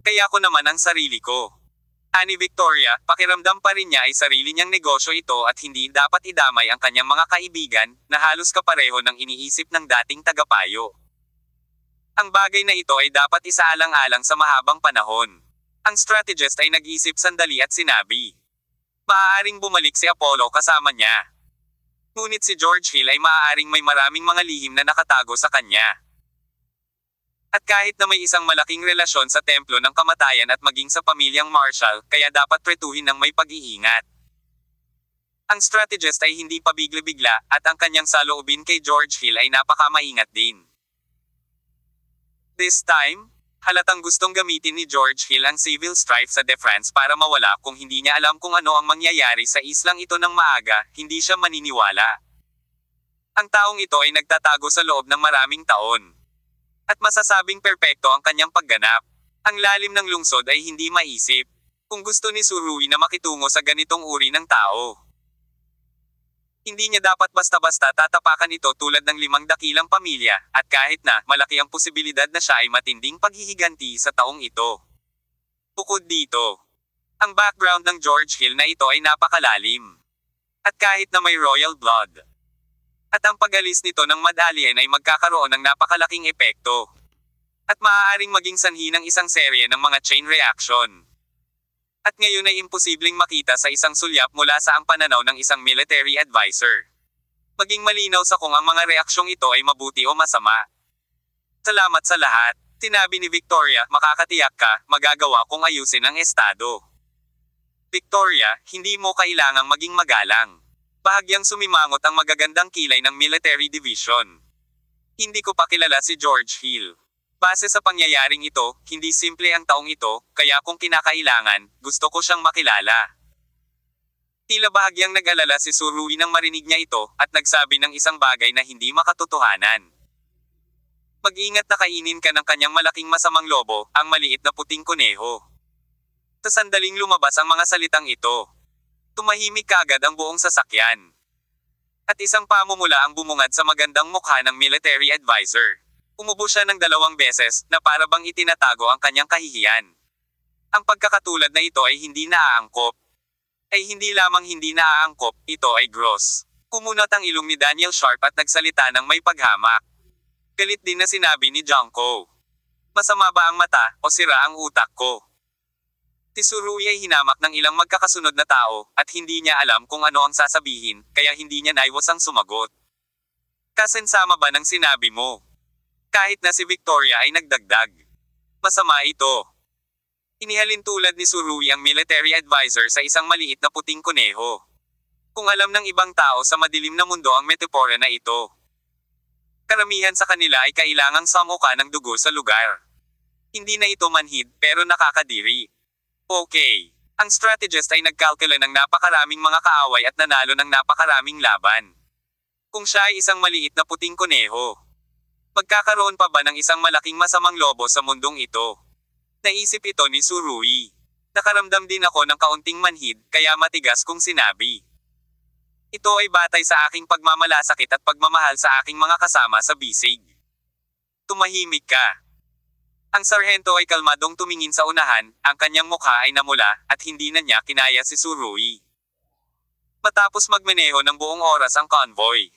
Kaya ko naman ang sarili ko. Ani Victoria, pakiramdam pa rin niya ay sarili niyang negosyo ito at hindi dapat idamay ang kanyang mga kaibigan, na halos kapareho ng iniisip ng dating tagapayo. Ang bagay na ito ay dapat isaalang-alang sa mahabang panahon. Ang strategist ay nag-isip sandali at sinabi. Maaaring bumalik si Apollo kasama niya. Ngunit si George Hill ay maaaring may maraming mga lihim na nakatago sa kanya. At kahit na may isang malaking relasyon sa templo ng kamatayan at maging sa pamilyang Marshall, kaya dapat pretuhin ng may pag-iingat. Ang strategist ay hindi pabigla-bigla, at ang kanyang saloobin kay George Hill ay napakamaingat din. This time, halatang gustong gamitin ni George Hill ang civil strife sa defense para mawala kung hindi niya alam kung ano ang mangyayari sa islang ito ng maaga, hindi siya maniniwala. Ang taong ito ay nagtatago sa loob ng maraming taon. At masasabing perpekto ang kanyang pagganap. Ang lalim ng lungsod ay hindi maisip. Kung gusto ni Surui na makitungo sa ganitong uri ng tao. Hindi niya dapat basta-basta tatapakan ito tulad ng 5 dakilang pamilya, at kahit na, malaki ang posibilidad na siya ay matinding paghihiganti sa taong ito. Bukod dito, ang background ng George Hill na ito ay napakalalim. At kahit na may royal blood, at ang pag-alis nito ng medallion ay magkakaroon ng napakalaking epekto. At maaaring maging sanhi ng isang serye ng mga chain reaction. At ngayon ay imposibleng makita sa isang sulyap mula sa ang pananaw ng isang military advisor. Maging malinaw sa kung ang mga reaksyong ito ay mabuti o masama. Salamat sa lahat, tinabi ni Victoria, makakatiyak ka, magagawa kong ayusin ang estado. Victoria, hindi mo kailangang maging magalang. Bahagyang sumimangot ang magagandang kilay ng military division. Hindi ko pa kilala si George Hill. Base sa pangyayaring ito, hindi simple ang taong ito, kaya kung kinakailangan, gusto ko siyang makilala. Tila bahagyang nag-alala si Surui nang marinig niya ito, at nagsabi ng isang bagay na hindi makatotohanan. Mag-ingat na kainin ka ng kanyang malaking masamang lobo, ang maliit na puting kuneho. Sa sandaling lumabas ang mga salitang ito. Tumahimik kaagad ang buong sasakyan. At isang pamumula ang bumungad sa magandang mukha ng military advisor. Umubo siya ng 2 beses, na para bang itinatago ang kanyang kahihiyan. Ang pagkakatulad na ito ay hindi naaangkop. Ay hindi lamang hindi naaangkop, ito ay gross. Kumunot ang ilong ni Daniel Sharp at nagsalita ng may paghamak. Galit din na sinabi ni Junko. Masama ba ang mata, o sira ang utak ko? Si Tsurui ay hinamak ng ilang magkakasunod na tao, at hindi niya alam kung ano ang sasabihin, kaya hindi niya naiwas ang sumagot. Kasensama ba ng sinabi mo? Kahit na si Victoria ay nagdagdag. Masama ito. Inihalin tulad ni Tsurui ang military advisor sa isang maliit na puting kuneho. Kung alam ng ibang tao sa madilim na mundo ang metapora na ito. Karamihan sa kanila ay kailangang samuka ng dugo sa lugar. Hindi na ito manhid, pero nakakadiri. Okay. Ang strategist ay nagkalkula ng napakaraming mga kaaway at nanalo ng napakaraming laban. Kung siya ay isang maliit na puting kuneho, magkakaroon pa ba ng isang malaking masamang lobo sa mundong ito? Naisip ito ni Tsurui. Nakaramdam din ako ng kaunting manhid, kaya matigas kong sinabi. Ito ay batay sa aking pagmamalasakit at pagmamahal sa aking mga kasama sa bisig. Tumahimik ka. Ang sarhento ay kalmadong tumingin sa unahan, ang kanyang mukha ay namula, at hindi na niya kinaya si Tsurui. Matapos magmaneho ng buong oras ang convoy,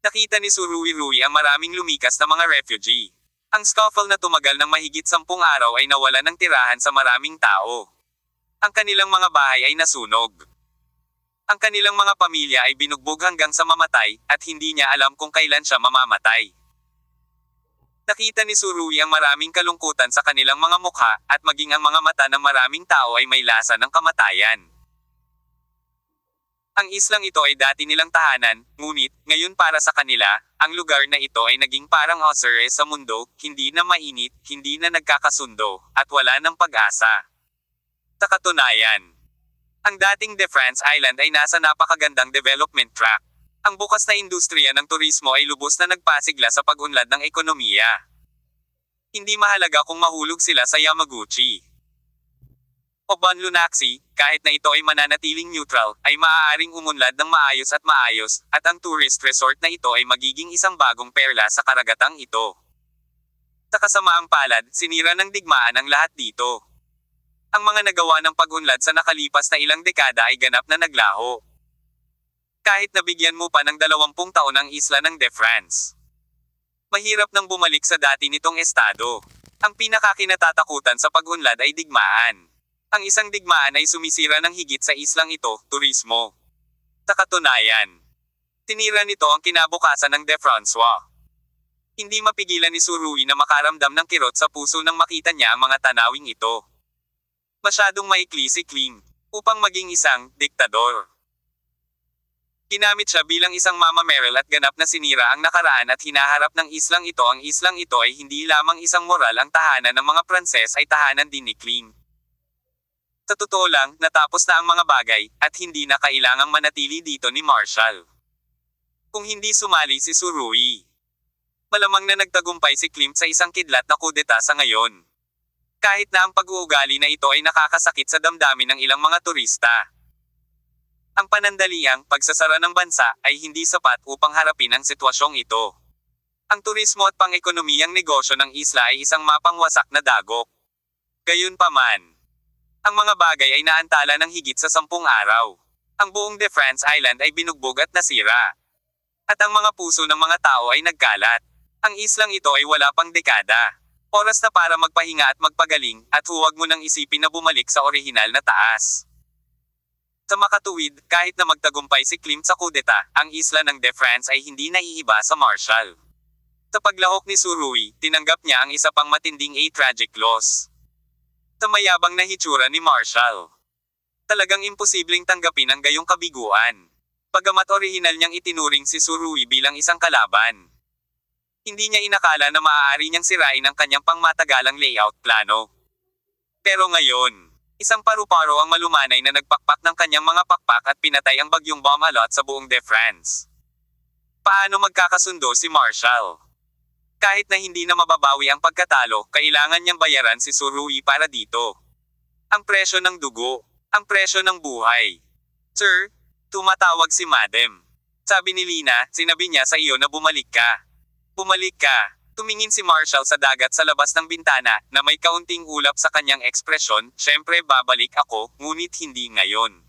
nakita ni Tsurui ang maraming lumikas na mga refugee. Ang scuffle na tumagal ng mahigit 10 araw ay nawala ng tirahan sa maraming tao. Ang kanilang mga bahay ay nasunog. Ang kanilang mga pamilya ay binugbog hanggang sa mamatay, at hindi niya alam kung kailan siya mamamatay. Nakita ni Tsurui ang maraming kalungkutan sa kanilang mga mukha, at maging ang mga mata ng maraming tao ay may lasa ng kamatayan. Ang islang ito ay dati nilang tahanan, ngunit, ngayon para sa kanila, ang lugar na ito ay naging parang Ozere sa mundo, hindi na mainit, hindi na nagkakasundo, at wala ng pag-asa. Sa katunayan, ang dating De France Island ay nasa napakagandang development track. Ang bukas na industriya ng turismo ay lubos na nagpasigla sa pag-unlad ng ekonomiya. Hindi mahalaga kung mahulog sila sa Yamaguchi o Banlunaxi, kahit na ito ay mananatiling neutral, ay maaaring umunlad ng maayos, at ang tourist resort na ito ay magiging isang bagong perla sa karagatang ito. Sa kasamaang palad, sinira ng digmaan ang lahat dito. Ang mga nagawa ng pag-unlad sa nakalipas na ilang dekada ay ganap na naglaho. Kahit nabigyan mo pa ng 20 taon ang isla ng De France, mahirap nang bumalik sa dati nitong estado. Ang pinakakinatatakutan sa pag-unlad ay digmaan. Ang isang digmaan ay sumisira ng higit sa islang ito, turismo. Sa katunayan, tinira nito ang kinabukasan ng De Francois. Hindi mapigilan ni Tsurui na makaramdam ng kirot sa puso nang makita niya ang mga tanawing ito. Masyadong maikli si Kling upang maging isang diktador. Ginamit siya bilang isang Mama Meryl at ganap na sinira ang nakaraan at hinaharap ng islang ito. Ang islang ito ay hindi lamang isang moral, ang tahanan ng mga Pranses ay tahanan din ni Kling. Sa totoo lang, natapos na ang mga bagay, at hindi na kailangang manatili dito ni Marshall. Kung hindi sumali si Tsurui, malamang na nagtagumpay si Klimt sa isang kidlat na kudeta sa ngayon. Kahit na ang pag-uugali na ito ay nakakasakit sa damdamin ng ilang mga turista. Ang panandaliang pagsasara ng bansa ay hindi sapat upang harapin ang sitwasyong ito. Ang turismo at pang-ekonomiyang negosyo ng isla ay isang mapangwasak na dagok. Gayunpaman, ang mga bagay ay naantala ng higit sa 10 araw. Ang buong De France Island ay binugbog at nasira. At ang mga puso ng mga tao ay nagkalat. Ang islang ito ay wala pang dekada. Oras na para magpahinga at magpagaling, at huwag mo nang isipin na bumalik sa orihinal na taas. Sa makatuwid, kahit na magtagumpay si Klimt sa kudeta, ang isla ng De France ay hindi naiiba sa Marshall. Sa paglahok ni Tsurui, tinanggap niya ang isa pang matinding tragic loss. Sa mayabang na hitsura ni Marshall, talagang imposibleng tanggapin ang gayong kabiguan. Bagamat orihinal niyang itinuring si Tsurui bilang isang kalaban, hindi niya inakala na maaari niyang sirain ang kanyang pangmatagalang layout plano. Pero ngayon, isang paru-paro ang malumanay na nagpakpak ng kanyang mga pakpak at pinatay ang bagyong bomb alot sa buong De France. Paano magkakasundo si Marshall? Kahit na hindi na mababawi ang pagkatalo, kailangan niyang bayaran si Tsurui para dito. Ang presyo ng dugo, ang presyo ng buhay. Sir, tumatawag si Madam. Sabi ni Lina, sinabi niya sa iyo na bumalik ka. Bumalik ka. Tumingin si Marshall sa dagat sa labas ng bintana, na may kaunting ulap sa kanyang ekspresyon. Siyempre babalik ako, ngunit hindi ngayon.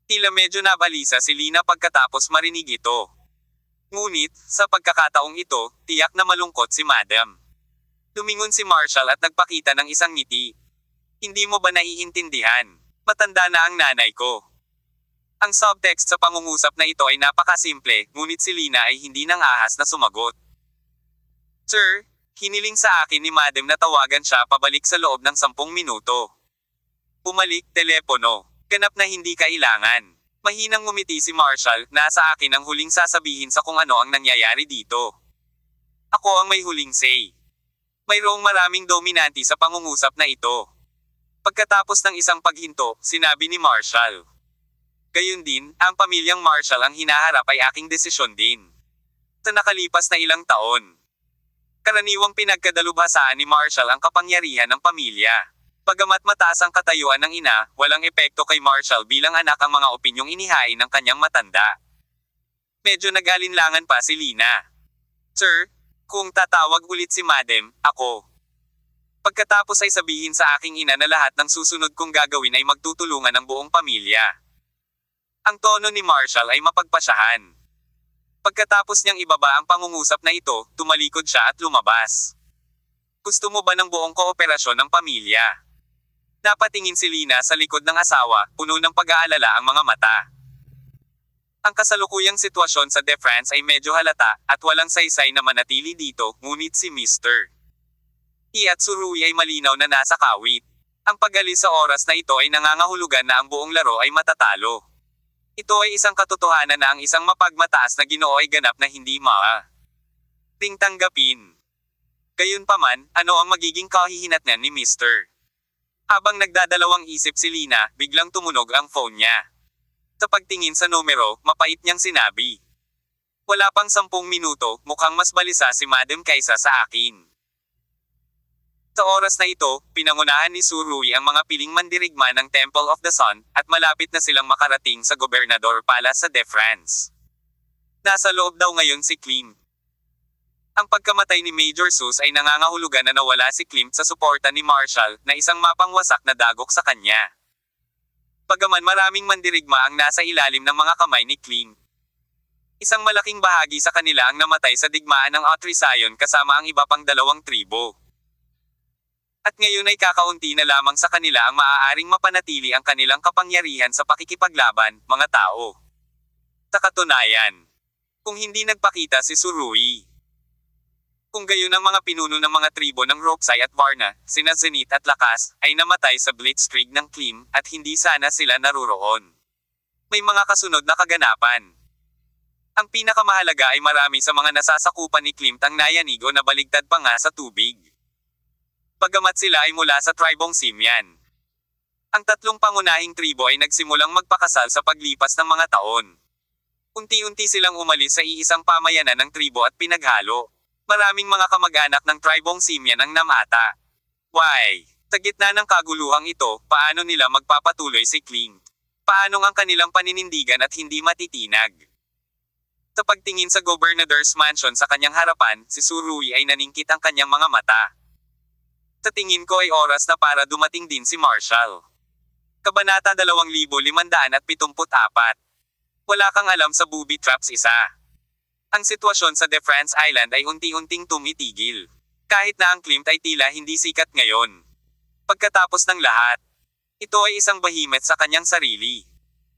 Tila medyo nabalisa si Lina pagkatapos marinig ito. Ngunit, sa pagkakataong ito, tiyak na malungkot si Madam. Lumingon si Marshall at nagpakita ng isang ngiti. Hindi mo ba naiintindihan? Matanda na ang nanay ko. Ang subtext sa pangungusap na ito ay napakasimple, ngunit si Lina ay hindi nang ahas na sumagot. Sir, hiniling sa akin ni Madam na tawagan siya pabalik sa loob ng 10 minuto. Pumalik, telepono. Ganap na hindi kailangan. Mahinang ngumiti si Marshall, nasa akin ang huling sasabihin sa kung ano ang nangyayari dito. Ako ang may huling say. Mayroong maraming dominante sa pangungusap na ito. Pagkatapos ng isang paghinto, sinabi ni Marshall. Gayun din, ang pamilyang Marshall ang hinaharap ay aking desisyon din. Sa nakalipas na ilang taon, karaniwang pinagkadalubhasaan ni Marshall ang kapangyarihan ng pamilya. Bagamat mataas ang katayuan ng ina, walang epekto kay Marshall bilang anak ang mga opinyong inihain ng kanyang matanda. Medyo nag-alinlangan pa si Lina. Sir, kung tatawag ulit si Madam, ako. Pagkatapos ay sabihin sa aking ina na lahat ng susunod kong gagawin ay magtutulungan ng buong pamilya. Ang tono ni Marshall ay mapagpasyahan. Pagkatapos niyang ibaba ang pangungusap na ito, tumalikod siya at lumabas. Gusto mo ba ng buong kooperasyon ng pamilya? Napatingin si Lina sa likod ng asawa, puno ng pag-aalala ang mga mata. Ang kasalukuyang sitwasyon sa De France ay medyo halata, at walang saysay na manatili dito, ngunit si Mr. I at Tsurugi ay malinaw na nasa kawit. Ang pag-alis sa oras na ito ay nangangahulugan na ang buong laro ay matatalo. Ito ay isang katotohanan na ang isang mapagmataas na Ginoo ay ganap na hindi ring tanggapin. Gayunpaman, ano ang magiging kahihinatnan ni Mr. Habang nagdadalawang isip si Lina, biglang tumunog ang phone niya. Sa pagtingin sa numero, mapait niyang sinabi. Wala pang 10 minuto, mukhang mas balisa si Madam kaysa sa akin. Sa oras na ito, pinangunahan ni Tsurugi ang mga piling mandirigma ng Temple of the Sun, at malapit na silang makarating sa Gobernador Palace sa De France. Nasa loob daw ngayon si Klimt. Ang pagkamatay ni Major Sus ay nangangahulugan na nawala si Klimt sa suporta ni Marshall, na isang mapangwasak na dagok sa kanya. Bagaman maraming mandirigma ang nasa ilalim ng mga kamay ni Klimt. Isang malaking bahagi sa kanila ang namatay sa digmaan ng Autrisayon kasama ang iba pang 2 tribo. At ngayon ay kakaunti na lamang sa kanila ang maaaring mapanatili ang kanilang kapangyarihan sa pakikipaglaban, mga tao. Sa katunayan, kung hindi nagpakita si Tsurugi. Kung gayon ang mga pinuno ng mga tribo ng Roksai at Varna, sina Zenith at Lakas, ay namatay sa Blitzkrieg ng Klimt, at hindi sana sila naruroon. May mga kasunod na kaganapan. Ang pinakamahalaga ay marami sa mga nasasakupan ni Klimt ang nayanigo na baligtad pa nga sa tubig. Bagamat sila ay mula sa tribong Simian. Ang 3 pangunahing tribo ay nagsimulang magpakasal sa paglipas ng mga taon. Unti-unti silang umalis sa iisang pamayanan ng tribo at pinaghalo. Maraming mga kamag-anak ng tribong Simian ang namata. Why? Sa gitna ng kaguluhang ito, paano nila magpapatuloy si Klimt? Paano ang kanilang paninindigan at hindi matitinag? Sa pagtingin sa Governor's Mansion sa kanyang harapan, si Tsurugi ay naningkit ang kanyang mga mata. Sa tingin ko ay oras na para dumating din si Marshall. Kabanata 2574. Wala kang alam sa booby traps isa. Ang sitwasyon sa De France Island ay unti-unting tumitigil. Kahit na ang Klimt ay tila hindi sikat ngayon. Pagkatapos ng lahat, ito ay isang behemoth sa kanyang sarili.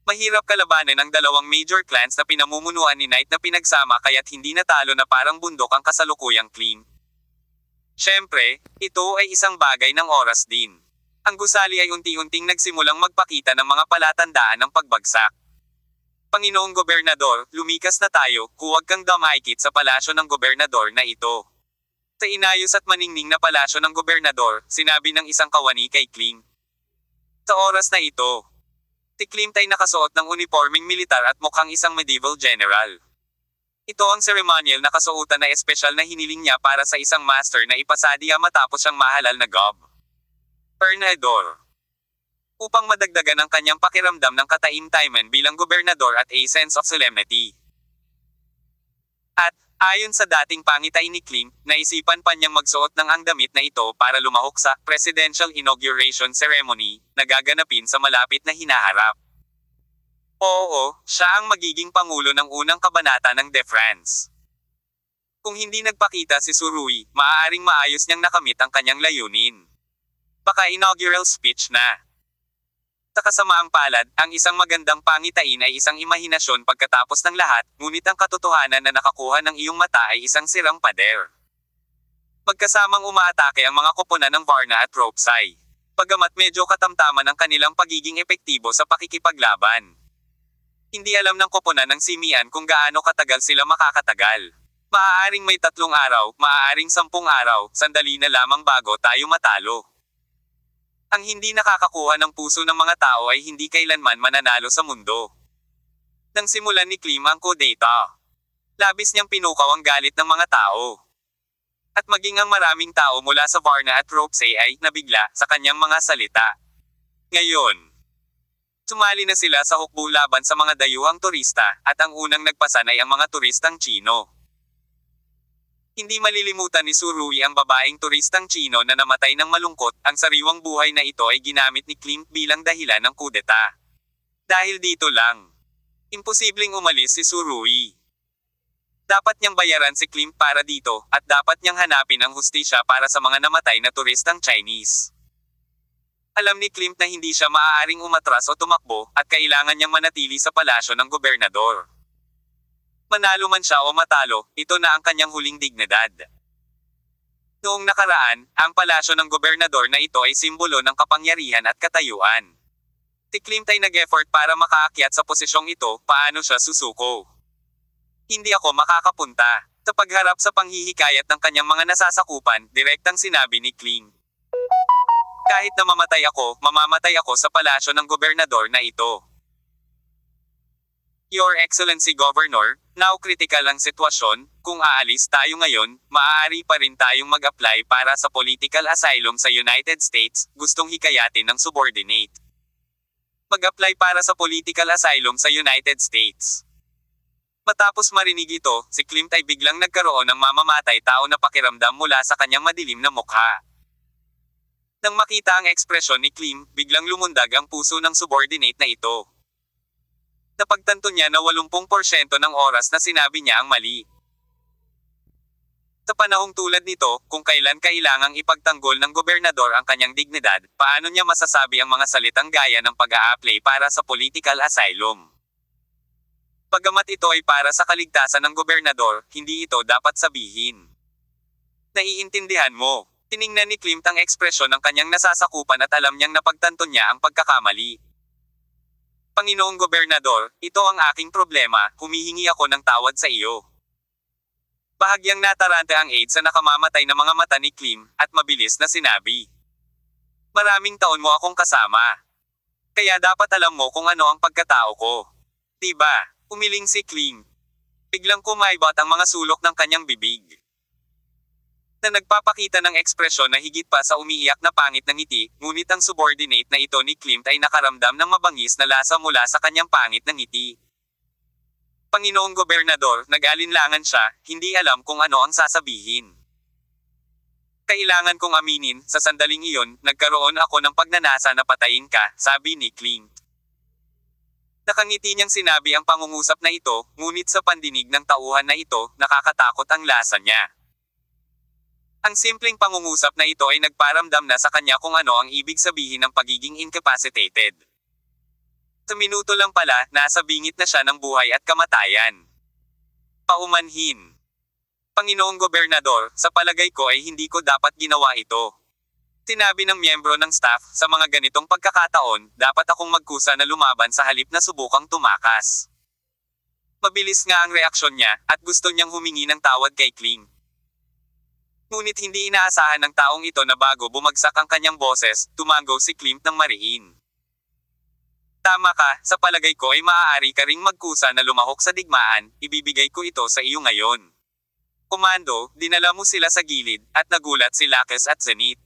Mahirap kalabanin ang 2 major clans na pinamumunuan ni Knight na pinagsama kaya't hindi natalo na parang bundok ang kasalukuyang Klimt. Siyempre, ito ay isang bagay ng oras din. Ang gusali ay unti-unting nagsimulang magpakita ng mga palatandaan ng pagbagsak. Panginoong Gobernador, lumikas na tayo, huwag kang damaykit sa palasyo ng gobernador na ito. Sa inayos at maningning na palasyo ng gobernador, sinabi ng isang kawani kay Klimt. Sa oras na ito, si Klimt ay nakasuot ng uniforming militar at mukhang isang medieval general. Ito ang ceremonial na kasuotan na espesyal na hiniling niya para sa isang master na ipasadiya matapos siyang mahalal na gobernador. Upang madagdagan ang kanyang pakiramdam ng kataimtayman bilang gobernador at a sense of solemnity. At, Ayon sa dating pangitain ni Klim, naisipan pa niyang magsuot ng ang damit na ito para lumahok sa presidential inauguration ceremony na gaganapin sa malapit na hinaharap. Oo, siya ang magiging pangulo ng unang kabanata ng De France. Kung hindi nagpakita si Suruy, maaaring maayos niyang nakamit ang kanyang layunin. Baka inaugural speech na. Sa kasamaang palad, ang isang magandang pangitain ay isang imahinasyon pagkatapos ng lahat, ngunit ang katotohanan na nakakuha ng iyong mata ay isang sirang pader. Magkasamang umaatake ang mga koponan ng Varna at Ropsai. Pagamat medyo katamtaman ang kanilang pagiging epektibo sa pakikipaglaban. Hindi alam ng koponan ng Simian kung gaano katagal sila makakatagal. Maaaring may 3 araw, maaaring 10 araw, sandali na lamang bago tayo matalo. Ang hindi nakakakuha ng puso ng mga tao ay hindi kailanman mananalo sa mundo. Nang simulan ni Klim ang kudeta, labis niyang pinukaw ang galit ng mga tao. At maging ang maraming tao mula sa Varna at Ropsai ay nabigla sa kanyang mga salita. Ngayon, sumali na sila sa hukbo laban sa mga dayuhang turista, at ang unang nagpasan ay ang mga turistang Chino. Hindi malilimutan ni Suruy ang babaeng turistang Chino na namatay ng malungkot. Ang sariwang buhay na ito ay ginamit ni Klim bilang dahilan ng kudeta. Dahil dito lang, imposibleng umalis si Suruy. Dapat niyang bayaran si Klim para dito, at dapat niyang hanapin ang hustisya para sa mga namatay na turistang Chinese. Alam ni Klim na hindi siya maaaring umatras o tumakbo, at kailangan niyang manatili sa palasyo ng gobernador. Manalo man siya o matalo, ito na ang kanyang huling dignidad. Noong nakaraan, ang palasyo ng gobernador na ito ay simbolo ng kapangyarihan at katayuan. Si Klimt ay nag-effort para makaakyat sa posisyong ito, paano siya susuko? Hindi ako makakapunta. Sa pagharap sa panghihikayat ng kanyang mga nasasakupan, direktang sinabi ni Klimt. Kahit na mamamatay ako sa palasyo ng gobernador na ito. Your Excellency Governor, now critical ang sitwasyon. Kung aalis tayo ngayon, maaari pa rin tayong mag-apply para sa political asylum sa United States, gustong hikayatin ng subordinate. Mag-apply para sa political asylum sa United States. Matapos marinig ito, si Klimt ay biglang nagkaroon ng mamamatay tao na pakiramdam mula sa kanyang madilim na mukha. Nang makita ang ekspresyon ni Klimt, biglang lumundag ang puso ng subordinate na ito. Napagtanto niya na 80% ng oras na sinabi niya ang mali. Sa panahong tulad nito, kung kailan kailangang ipagtanggol ng gobernador ang kanyang dignidad, paano niya masasabi ang mga salitang gaya ng pag-a-apply para sa political asylum? Bagamat ito ay para sa kaligtasan ng gobernador, hindi ito dapat sabihin. Naiintindihan mo. Tiningnan ni Klimt ang ekspresyon ng kanyang nasasakupan at alam niyang napagtanto niya ang pagkakamali. Panginoong Gobernador, ito ang aking problema, humihingi ako ng tawad sa iyo. Bahagyang natarante ang aide sa nakamamatay na mga mata ni Klimt, at mabilis na sinabi. Maraming taon mo akong kasama. Kaya dapat alam mo kung ano ang pagkatao ko. Diba? Umiling si Klimt. Biglang kumaibot ang mga sulok ng kanyang bibig. Na nagpapakita ng ekspresyon na higit pa sa umiiyak na pangit ng ngiti, ngunit ang subordinate na ito ni Klimt ay nakaramdam ng mabangis na lasa mula sa kanyang pangit na ngiti. Panginoong Gobernador, nag-alinlangan siya, hindi alam kung ano ang sasabihin. Kailangan kong aminin, sa sandaling iyon, nagkaroon ako ng pagnanasa na patayin ka, sabi ni Klimt. Nakangiti niyang sinabi ang pangungusap na ito, ngunit sa pandinig ng tauhan na ito, nakakatakot ang lasa niya. Ang simpleng pangungusap na ito ay nagparamdam na sa kanya kung ano ang ibig sabihin ng pagiging incapacitated. Sa minuto lang pala, nasa bingit na siya ng buhay at kamatayan. Paumanhin. Panginoong Gobernador, sa palagay ko ay hindi ko dapat ginawa ito. Sinabi ng miyembro ng staff, sa mga ganitong pagkakataon, dapat akong magkusa na lumaban sa halip na subukang tumakas. Mabilis nga ang reaksyon niya, at gusto niyang humingi ng tawad kay Klimt. Ngunit hindi inaasahan ng taong ito na bago bumagsak ang kanyang boses, tumango si Klimt ng mariin. Tama ka, sa palagay ko ay maaari ka ring magkusa na lumahok sa digmaan, ibibigay ko ito sa iyo ngayon. Komando, dinala mo sila sa gilid, at nagulat si Lakes at Zenith.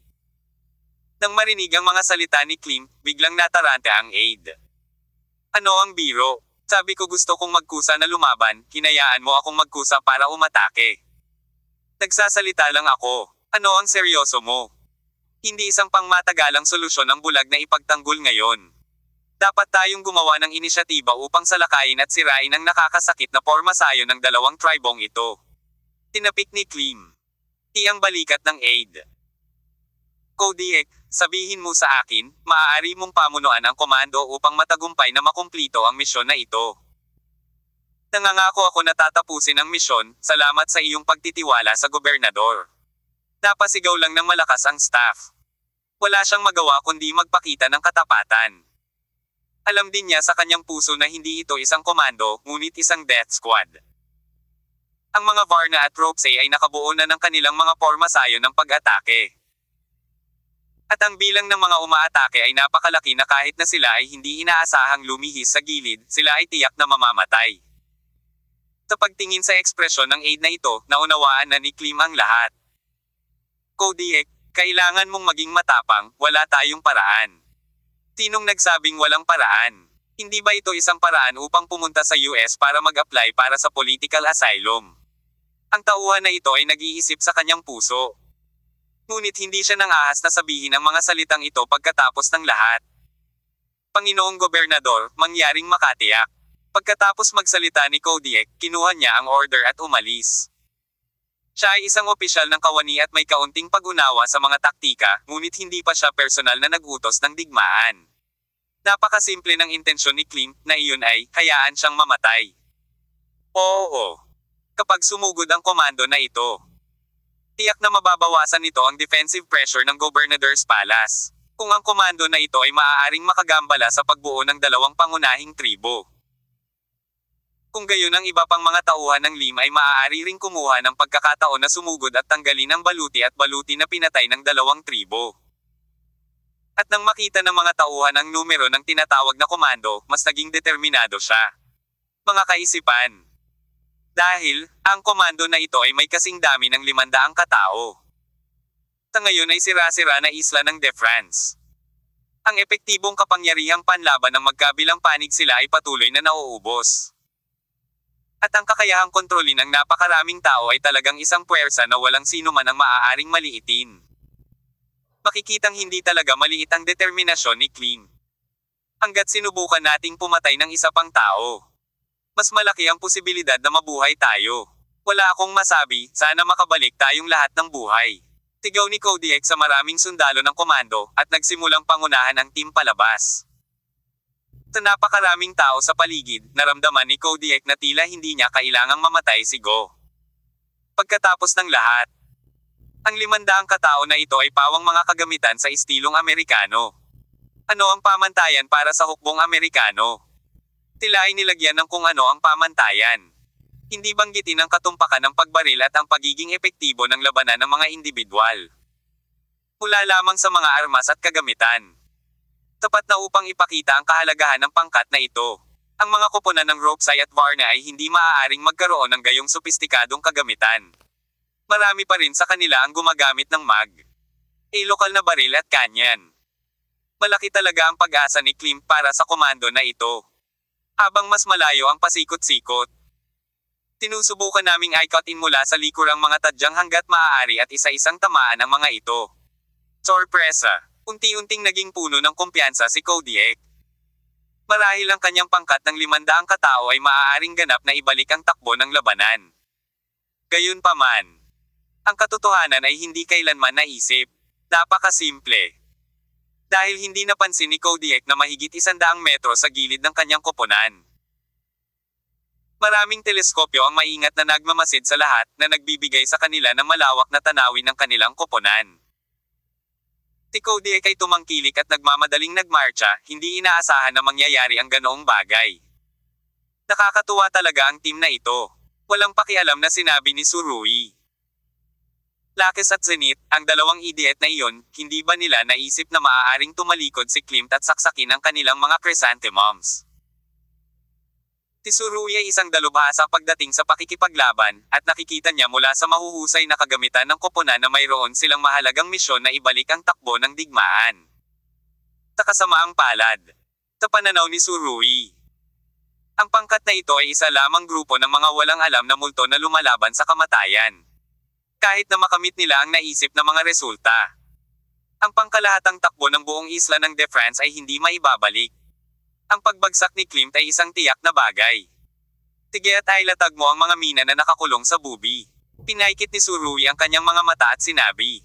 Nang marinig ang mga salita ni Klimt, biglang natarante ang aide. Ano ang biro? Sabi ko gusto kong magkusa na lumaban, hinayaan mo akong magkusa para umatake. Nagsasalita lang ako. Ano ang seryoso mo? Hindi isang pangmatagalang solusyon ang bulag na ipagtanggol ngayon. Dapat tayong gumawa ng inisyatiba upang salakayin at sirain ang nakakasakit na pormasayo ng dalawang tribong ito. Tinapik ni Klim. Iyang balikat ng aid. Kodiak, sabihin mo sa akin, maaari mong pamunuan ang komando upang matagumpay na makumplito ang misyon na ito. Nangangako ako na tatapusin ang misyon, salamat sa iyong pagtitiwala sa gobernador. Napasigaw lang ng malakas ang staff. Wala siyang magawa kundi magpakita ng katapatan. Alam din niya sa kanyang puso na hindi ito isang komando, ngunit isang death squad. Ang mga Varna at Ropesay ay nakabuo na ng kanilang mga pormasayo ng pag-atake. At ang bilang ng mga umaatake ay napakalaki na kahit na sila ay hindi inaasahang lumihis sa gilid, sila ay tiyak na mamamatay. Sa pagtingin sa ekspresyon ng aid na ito, naunawaan na ni Klim ang lahat. Kodiak, kailangan mong maging matapang, wala tayong paraan. Sinong nagsabing walang paraan? Hindi ba ito isang paraan upang pumunta sa US para mag-apply para sa political asylum? Ang tauhan na ito ay nag-iisip sa kanyang puso. Ngunit hindi siya nang ahas na sabihin ang mga salitang ito pagkatapos ng lahat. Panginoong Gobernador, mangyaring makatiyak. Pagkatapos magsalita ni Kodiak, kinuha niya ang order at umalis. Siya ay isang opisyal ng kawani at may kaunting pag-unawa sa mga taktika, ngunit hindi pa siya personal na nag-utos ng digmaan. Napakasimple ng intensyon ni Klim, na iyon ay, hayaan siyang mamatay. Oo. Kapag sumugod ang komando na ito, tiyak na mababawasan nito ang defensive pressure ng Governor's Palace. Kung ang komando na ito ay maaaring makagambala sa pagbuo ng dalawang pangunahing tribo. Kung gayon ang iba pang mga tauhan ng Lim ay maaari ring kumuha ng pagkakataon na sumugod at tanggalin ang baluti at baluti na pinatay ng dalawang tribo. At nang makita ng mga tauhan ang numero ng tinatawag na komando, mas naging determinado siya. Mga kaisipan. Dahil, ang komando na ito ay may kasing dami ng 500 katao. Sa ngayon ay sira-sira na isla ng De France. Ang epektibong kapangyarihang panlaban ng magkabilang panig sila ay patuloy na nauubos. At ang kakayahang kontrolin ng napakaraming tao ay talagang isang puwersa na walang sino man ang maaaring maliitin. Makikitang hindi talaga maliit ang determinasyon ni Klim. Hanggat sinubukan nating pumatay ng isa pang tao, mas malaki ang posibilidad na mabuhay tayo. Wala akong masabi, sana makabalik tayong lahat ng buhay. Sigaw ni Kodiak sa maraming sundalo ng komando, at nagsimulang pangunahan ang team palabas. Sa napakaraming tao sa paligid, naramdaman ni Kodiak na tila hindi niya kailangang mamatay si Go. Pagkatapos ng lahat, ang 500 katao na ito ay pawang mga kagamitan sa istilong Amerikano. Ano ang pamantayan para sa hukbong Amerikano? Sila ay nilagyan ng kung ano ang pamantayan. Hindi banggitin ang katumpakan ng pagbaril at ang pagiging epektibo ng labanan ng mga individual. Mula lamang sa mga armas at kagamitan. Tapat na upang ipakita ang kahalagahan ng pangkat na ito. Ang mga koponan ng Ropesay at Varna ay hindi maaaring magkaroon ng gayong sopistikadong kagamitan. Marami pa rin sa kanila ang gumagamit ng mag. Lokal na baril at kanyan. Malaki talaga ang pag-asa ni Klim para sa komando na ito. Habang mas malayo ang pasikot-sikot, sinusubukan naming icot-in mula sa likurang mga tadyang hanggat maaari at isa-isang tamaan ang mga ito. Sorpresa! Unti-unting naging puno ng kumpiyansa si Kodiak. Marahil ang kanyang pangkat ng 500 katao ay maaaring ganap na ibalik ang takbo ng labanan. Gayunpaman, ang katotohanan ay hindi kailanman naisip. Napakasimple. Dahil hindi napansin ni Kodiak na mahigit 100 metro sa gilid ng kanyang koponan. Maraming teleskopyo ang maingat na nagmamasid sa lahat na nagbibigay sa kanila ng malawak na tanawin ng kanilang koponan. Si Kodiak ay tumangkilik at nagmamadaling nagmarcha, hindi inaasahan na mangyayari ang ganoong bagay. Nakakatuwa talaga ang team na ito. Walang pakialam na sinabi ni Surui. Lakes at Zenith, ang dalawang idiot na iyon, hindi ba nila naisip na maaaring tumalikod si Klimt at saksakin ang kanilang mga chrysanthemums? Si Surui ay isang dalubhasa pagdating sa pakikipaglaban, at nakikita niya mula sa mahuhusay na kagamitan ng koponan na mayroon silang mahalagang misyon na ibalik ang takbo ng digmaan. Sa kasamaang palad. Sa pananaw ni Surui, ang pangkat pangkat na ito ay isa lamang grupo ng mga walang alam na multo na lumalaban sa kamatayan. Kahit na makamit nila ang naisip na mga resulta. Ang pangkalahatang takbo ng buong isla ng De France ay hindi maibabalik. Ang pagbagsak ni Klimt ay isang tiyak na bagay. Sige at ilatag mo ang mga mina na nakakulong sa bubi. Pinaikit ni Surui ang kanyang mga mata at sinabi.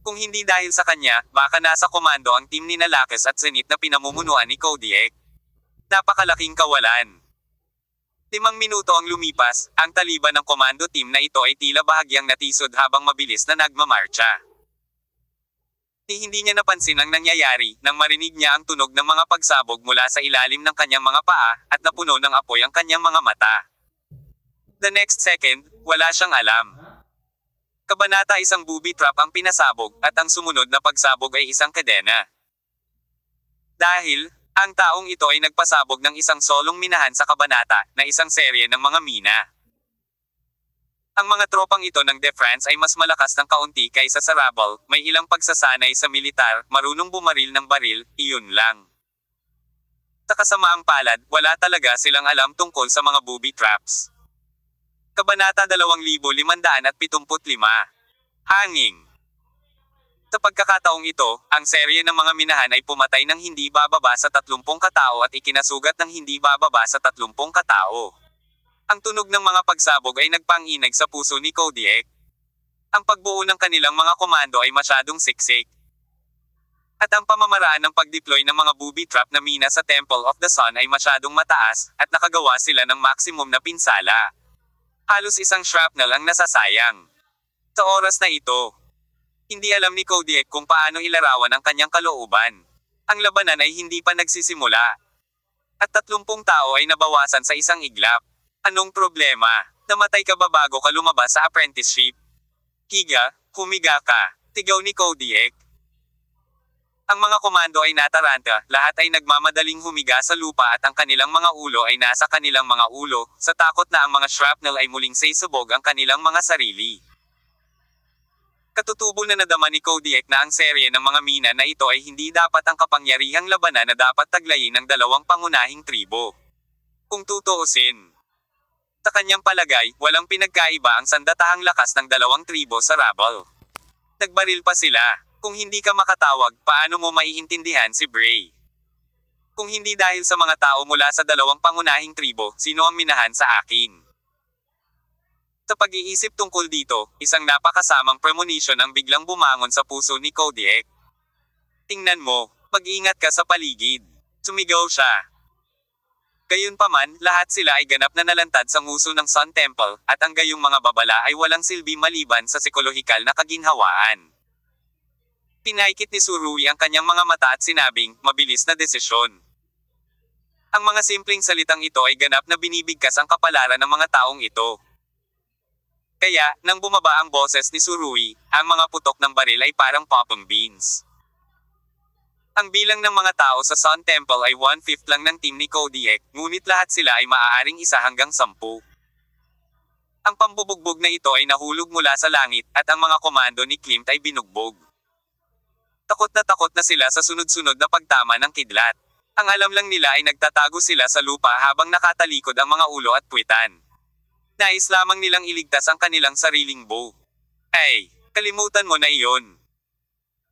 Kung hindi dahil sa kanya, baka nasa komando ang team ni Lakes at Zenith na pinamumunuan ni Kodiak. Napakalaking kawalan. 5 minuto ang lumipas, ang taliban ng komando team na ito ay tila bahagyang natisod habang mabilis na nagmamarcha. Hindi niya napansin ang nangyayari nang marinig niya ang tunog ng mga pagsabog mula sa ilalim ng kanyang mga paa at napuno ng apoy ang kanyang mga mata. The next second, wala siyang alam. Kabanata isang booby trap ang pinasabog at ang sumunod na pagsabog ay isang kadena. Dahil, ang taong ito ay nagpasabog ng isang solong minahan sa kabanata na isang serye ng mga mina. Ang mga tropang ito ng De France ay mas malakas ng kaunti kaysa sa rabble, may ilang pagsasanay sa militar, marunong bumaril ng baril, iyon lang. Sa kasamaang palad, wala talaga silang alam tungkol sa mga booby traps. Kabanata 2575. Hanging. Sa pagkakataong ito, ang serye ng mga minahan ay pumatay ng hindi bababa sa 30 katao at ikinasugat ng hindi bababa sa 30 katao. Ang tunog ng mga pagsabog ay nagpanginag sa puso ni Kodiak. Ang pagbuo ng kanilang mga komando ay masyadong siksik. At ang pamamaraan ng pagdeploy ng mga booby trap na mina sa Temple of the Sun ay masyadong mataas, at nakagawa sila ng maximum na pinsala. Halos isang shrapnel ang nasasayang. Sa oras na ito, hindi alam ni Kodiak kung paano ilarawan ang kanyang kalooban. Ang labanan ay hindi pa nagsisimula. At 30 tao ay nabawasan sa isang iglap. Anong problema? Namatay ka ba bago ka lumabas sa apprenticeship? Higa, humiga ka, tigaw ni Kodiak. Ang mga komando ay nataranta, lahat ay nagmamadaling humiga sa lupa at ang kanilang mga ulo ay nasa kanilang mga ulo, sa takot na ang mga shrapnel ay muling saysabog ang kanilang mga sarili. Katutubo na nadama ni Kodiak na ang serye ng mga mina na ito ay hindi dapat ang kapangyarihang labanan na dapat taglayin ng dalawang pangunahing tribo. Kung tutuusin, sa kanyang palagay, walang pinagkaiba ang sandatahang lakas ng dalawang tribo sa rabble. Nagbaril pa sila. Kung hindi ka makatawag, paano mo maiintindihan si Bray? Kung hindi dahil sa mga tao mula sa dalawang pangunahing tribo, sino ang minahan sa akin? Sa pag-iisip tungkol dito, isang napakasamang premonition ang biglang bumangon sa puso ni Kodiak. Tingnan mo, mag-ingat ka sa paligid. Sumigaw siya. Gayunpaman, lahat sila ay ganap na nalantad sa nguso ng Sun Temple, at ang gayong mga babala ay walang silbi maliban sa psikolohikal na kaginhawaan. Pinaikit ni Surui ang kanyang mga mata at sinabing, mabilis na desisyon. Ang mga simpleng salitang ito ay ganap na binibigkas ang kapalaran ng mga taong ito. Kaya, nang bumaba ang boses ni Surui, ang mga putok ng baril ay parang popping beans. Ang bilang ng mga tao sa Sun Temple ay 1/5 lang ng team ni Kodiak, ngunit lahat sila ay maaaring 1 hanggang 10. Ang pambubugbog na ito ay nahulog mula sa langit, at ang mga komando ni Klimt ay binugbog. Takot na sila sa sunod-sunod na pagtama ng kidlat. Ang alam lang nila ay nagtatago sila sa lupa habang nakatalikod ang mga ulo at puwitan. Nais lamang nilang iligtas ang kanilang sariling bow. Ay, kalimutan mo na iyon.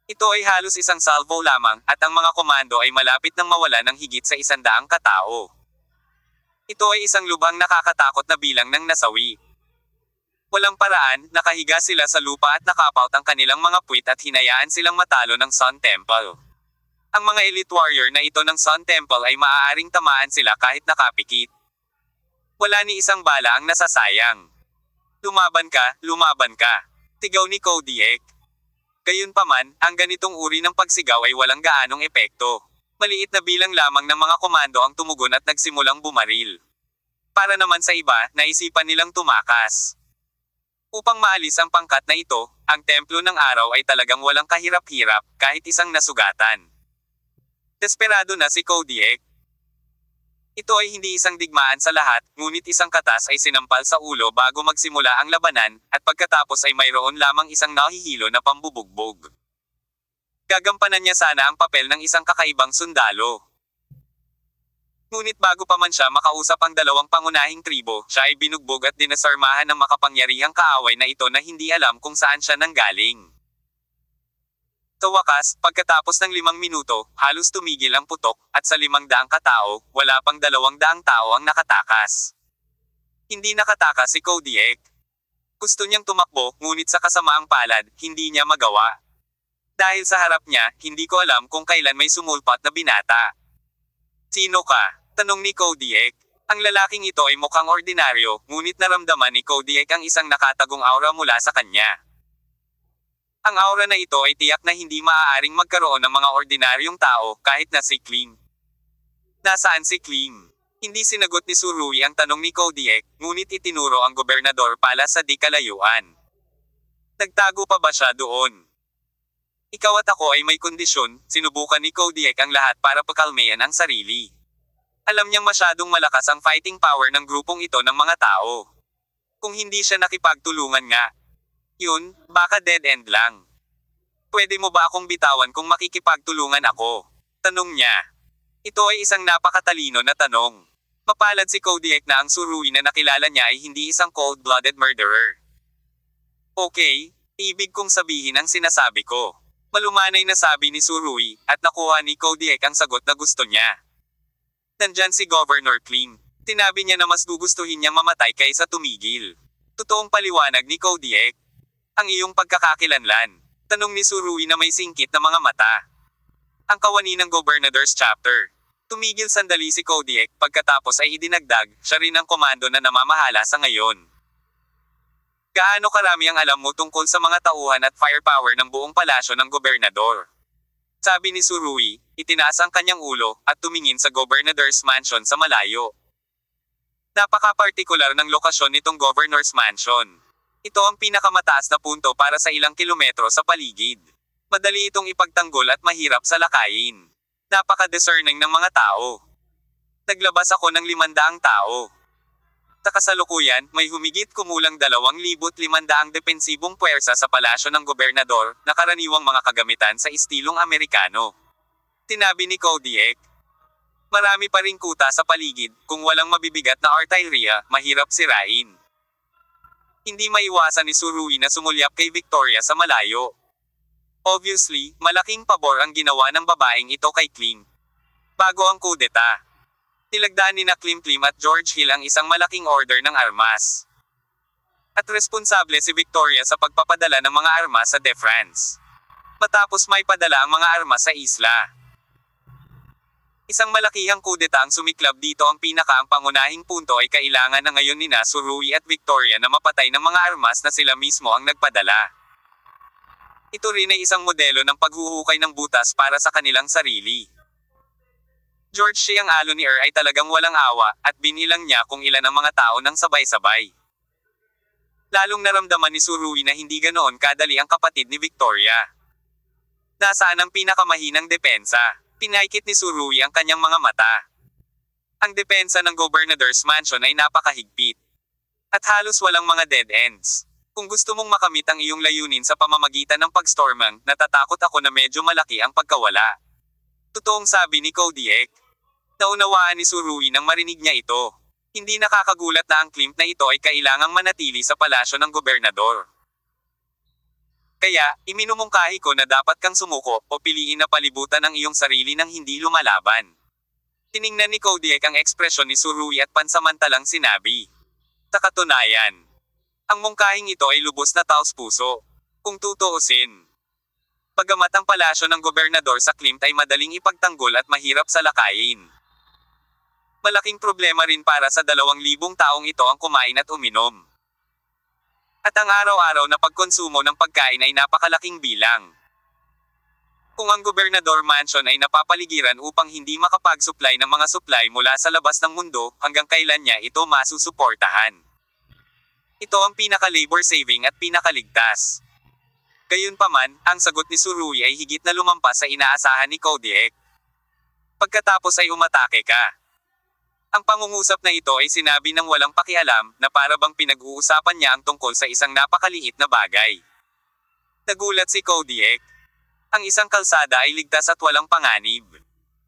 Ito ay halos isang salvo lamang, at ang mga komando ay malapit nang mawala ng higit sa 100 katao. Ito ay isang lubhang nakakatakot na bilang ng nasawi. Walang paraan, nakahiga sila sa lupa at nakapout ang kanilang mga puwit at hinayaan silang matalo ng Sun Temple. Ang mga elite warrior na ito ng Sun Temple ay maaaring tamaan sila kahit nakapikit. Wala ni isang bala ang nasasayang. Lumaban ka, tigaw ni Kodiak. Gayunpaman, ang ganitong uri ng pagsigaw ay walang gaanong epekto. Maliit na bilang lamang ng mga komando ang tumugon at nagsimulang bumaril. Para naman sa iba, naisipan nilang tumakas. Upang maalis ang pangkat na ito, ang templo ng araw ay talagang walang kahirap-hirap, kahit isang nasugatan. Desperado na si Kodiak. Ito ay hindi isang digmaan sa lahat, ngunit isang katas ay sinampal sa ulo bago magsimula ang labanan, at pagkatapos ay mayroon lamang isang nahihilo na pambubugbog. Gagampanan niya sana ang papel ng isang kakaibang sundalo. Ngunit bago pa man siya makausap ang dalawang pangunahing tribo, siya ay binugbog at dinasarmahan ng makapangyarihang kaaway na ito na hindi alam kung saan siya nanggaling. Sa wakas, pagkatapos ng 5 minuto, halos tumigil ang putok, at sa 500 katao, wala pang 200 tao ang nakatakas. Hindi nakatakas si Kodiak. Gusto niyang tumakbo, ngunit sa kasamaang palad, hindi niya magawa. Dahil sa harap niya, hindi ko alam kung kailan may sumulpat na binata. Sino ka? Tanong ni Kodiak. Ang lalaking ito ay mukhang ordinaryo, ngunit naramdaman ni Kodiak ang isang nakatagong aura mula sa kanya. Ang aura na ito ay tiyak na hindi maaaring magkaroon ng mga ordinaryong tao, kahit na si Klim. Nasaan si Klim? Hindi sinagot ni Surui ang tanong ni Kodiak, ngunit itinuro ang gobernador pala sa di kalayuan. Nagtago pa ba siya doon? Ikaw at ako ay may kondisyon, sinubukan ni Kodiak ang lahat para pakalmayan ang sarili. Alam niyang masyadong malakas ang fighting power ng grupong ito ng mga tao. Kung hindi siya nakipagtulungan nga, yun, baka dead end lang. Pwede mo ba akong bitawan kung makikipagtulungan ako? Tanong niya. Ito ay isang napakatalino na tanong. Mapalad si Kodiak na ang Surui na nakilala niya ay hindi isang cold-blooded murderer. Okay, ibig kong sabihin ang sinasabi ko. Malumanay na sabi ni Surui, at nakuha ni Kodiak ang sagot na gusto niya. Nandyan si Governor Klim. Tinabi niya na mas gugustuhin niyang mamatay kaysa tumigil. Totoong paliwanag ni Kodiak. Ang iyong pagkakakilanlan. Tanong ni Surui na may singkit na mga mata. Ang kawani ng Governor's Chapter. Tumigil sandali si Kodiak, pagkatapos ay idinagdag, siya rin ang komando na namamahala sa ngayon. Gaano karami ang alam mo tungkol sa mga tauhan at firepower ng buong palasyo ng gobernador? Sabi ni Surui, itinaas ang kanyang ulo, at tumingin sa Governor's Mansion sa malayo. Napaka-partikular ng lokasyon nitong Governor's Mansion. Ito ang pinakamataas na punto para sa ilang kilometro sa paligid. Madali itong ipagtanggol at mahirap sa lakayin. Napaka-discerning ng mga tao. Naglabas ako ng 500 tao. Sa kasalukuyan, may humigit kumulang 2,500 depensibong puwersa sa palasyo ng gobernador, na karaniwang mga kagamitan sa istilong Amerikano. Tinabi ni Kodiak. Marami pa ring kuta sa paligid, kung walang mabibigat na artilleria, mahirap sirain. Hindi maiwasan ni Surui na sumulyap kay Victoria sa malayo. Obviously, malaking pabor ang ginawa ng babaeng ito kay Klim. Bago ang kudeta, nilagdaan ni na Klim at George Hill ang isang malaking order ng armas. At responsable si Victoria sa pagpapadala ng mga armas sa De France. Matapos may padala ang mga armas sa isla. Isang malakihang kudeta ang sumiklab dito. Ang pangunahing punto ay kailangan na ngayon nina Surui at Victoria na mapatay ng mga armas na sila mismo ang nagpadala. Ito rin ay isang modelo ng paghuhukay ng butas para sa kanilang sarili. George siyang alo ni ay talagang walang awa, at binilang niya kung ilan ang mga tao ng sabay-sabay. Lalong naramdaman ni Surui na hindi ganoon kadali ang kapatid ni Victoria. Nasaan ang pinakamahinang depensa? Pinaikit ni Surui ang kanyang mga mata. Ang depensa ng Governor's Mansion ay napakahigpit. At halos walang mga dead ends. Kung gusto mong makamit ang iyong layunin sa pamamagitan ng pagstormang, natatakot ako na medyo malaki ang pagkawala. Totoong sabi ni Kodiak. Naunawaan ni Surui nang marinig niya ito. Hindi nakakagulat na ang Klimt na ito ay kailangang manatili sa palasyo ng gobernador. Kaya, iminumungkahi ko na dapat kang sumuko, o piliin na palibutan ang iyong sarili ng hindi lumalaban. Tiningnan ni Kodiak ang ekspresyon ni Surui at pansamantalang sinabi. Sa katunayan, ang mungkahing ito ay lubos na taos-puso. Kung tutuusin. Bagamat ang palasyo ng gobernador sa Klimt ay madaling ipagtanggol at mahirap sa lakayin. Malaking problema rin para sa 2,000 taong ito ang kumain at uminom. At ang araw-araw na pagkonsumo ng pagkain ay napakalaking bilang. Kung ang Gobernador Mansion ay napapaligiran upang hindi makapag-supply ng mga supply mula sa labas ng mundo, hanggang kailan niya ito masusuportahan? Ito ang pinaka-labor saving at pinakaligtas. Gayunpaman, ang sagot ni Surui ay higit na lumampas sa inaasahan ni Kodiak. Pagkatapos ay umatake ka. Ang pangungusap na ito ay sinabi ng walang pakialam, na para bang pinag-uusapan niya ang tungkol sa isang napakaliit na bagay. Nagulat si Kodiak. Ang isang kalsada ay ligtas at walang panganib.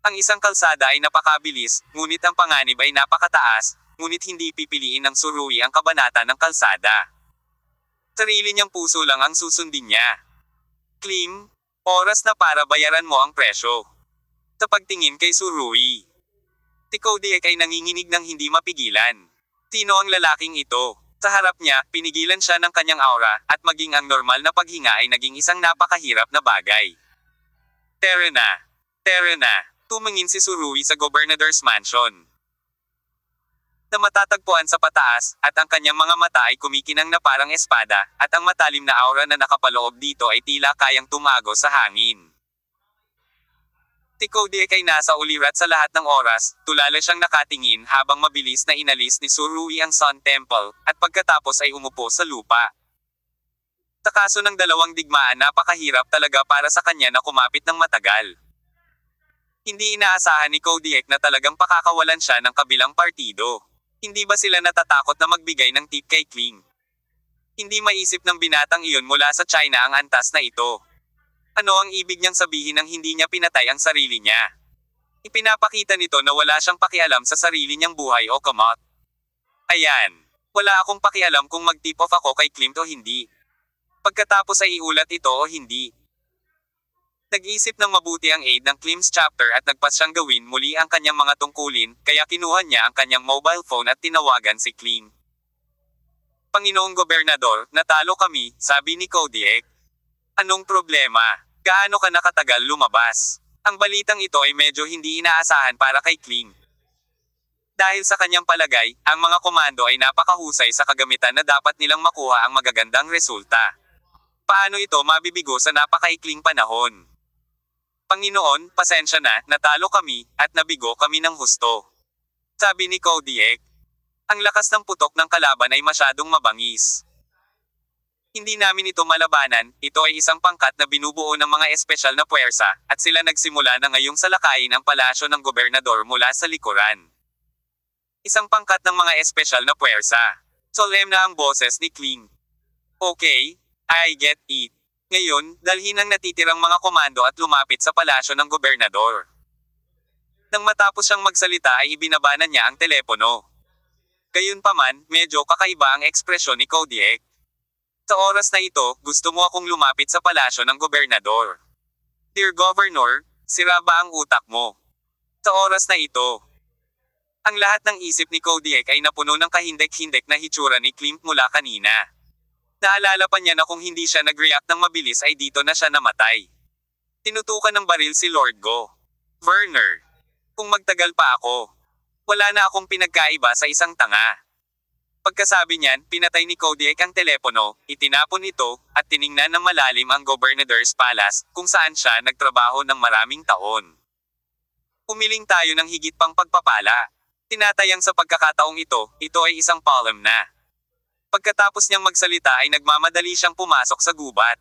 Ang isang kalsada ay napakabilis, ngunit ang panganib ay napakataas, ngunit hindi pipiliin ng Tsurugi ang kabanata ng kalsada. Sarili niyang puso lang ang susundin niya. Klim, oras na para bayaran mo ang presyo. Sa pagtingin kay Tsurugi, si Kodiak ay nanginginig ng hindi mapigilan. Sino ang lalaking ito? Sa harap niya, pinigilan siya ng kanyang aura, at maging ang normal na paghinga ay naging isang napakahirap na bagay. Tara na! Tara na! Tumingin si Tsurugi sa Gobernator's Mansion na matatagpuan sa pataas, at ang kanyang mga mata ay kumikinang na parang espada, at ang matalim na aura na nakapaloob dito ay tila kayang tumago sa hangin. Si Kodiak ay nasa ulirat sa lahat ng oras, tulala siyang nakatingin habang mabilis na inalis ni Tsurugi ang Sun Temple, at pagkatapos ay umupo sa lupa. Sa kaso ng dalawang digmaan, napakahirap talaga para sa kanya na kumapit ng matagal. Hindi inaasahan ni Kodiak na talagang pakakawalan siya ng kabilang partido. Hindi ba sila natatakot na magbigay ng tip kay Kling? Hindi maisip ng binatang iyon mula sa China ang antas na ito. Ano ang ibig niyang sabihin nang hindi niya pinatay ang sarili niya? Ipinapakita nito na wala siyang pakialam sa sarili niyang buhay o kamot. Ayan. Wala akong pakialam kung mag-tip off ako kay Klimt o hindi. Pagkatapos ay iulat ito o hindi. Nag-isip ng mabuti ang aide ng Klimt's chapter at nagpas siyang gawin muli ang kanyang mga tungkulin, kaya kinuha niya ang kanyang mobile phone at tinawagan si Klimt. Panginoong Gobernador, natalo kami, sabi ni Kodiak. Anong problema? Gaano ka nakatagal lumabas? Ang balitang ito ay medyo hindi inaasahan para kay Klimt. Dahil sa kanyang palagay, ang mga komando ay napakahusay sa kagamitan na dapat nilang makuha ang magagandang resulta. Paano ito mabibigo sa napakaikling panahon? Panginoon, pasensya na, natalo kami, at nabigo kami ng husto. Sabi ni Kodiak. Ang lakas ng putok ng kalaban ay masyadong mabangis. Hindi namin ito malabanan, ito ay isang pangkat na binubuo ng mga espesyal na puwersa, at sila nagsimula na ngayong salakayin ang palasyo ng gobernador mula sa likuran. Isang pangkat ng mga espesyal na puwersa. Solemn na ang boses ni Kling. Okay, I get it. Ngayon, dalhin ang natitirang mga komando at lumapit sa palasyo ng gobernador. Nang matapos siyang magsalita ay ibinabanan niya ang telepono. Gayunpaman, medyo kakaiba ang ekspresyon ni Kodiak. Sa oras na ito, gusto mo akong lumapit sa palasyo ng gobernador. Dear Governor, sira ba ang utak mo? Sa oras na ito, ang lahat ng isip ni Kodiak ay napuno ng kahindek-hindek na hitsura ni Klimt mula kanina. Naalala pa niya na kung hindi siya nag-react ng mabilis ay dito na siya namatay. Tinutukan ng baril si Lord Go. Werner, kung magtagal pa ako, wala na akong pinagkaiba sa isang tanga. Pagkasabi niyan, pinatay ni Kodiak ang telepono, itinapon ito, at tiningnan ng malalim ang Governor's Palace, kung saan siya nagtrabaho ng maraming taon. Umiling tayo ng higit pang pagpapala. Tinatayang sa pagkakataong ito ay isang palm na. Pagkatapos niyang magsalita ay nagmamadali siyang pumasok sa gubat.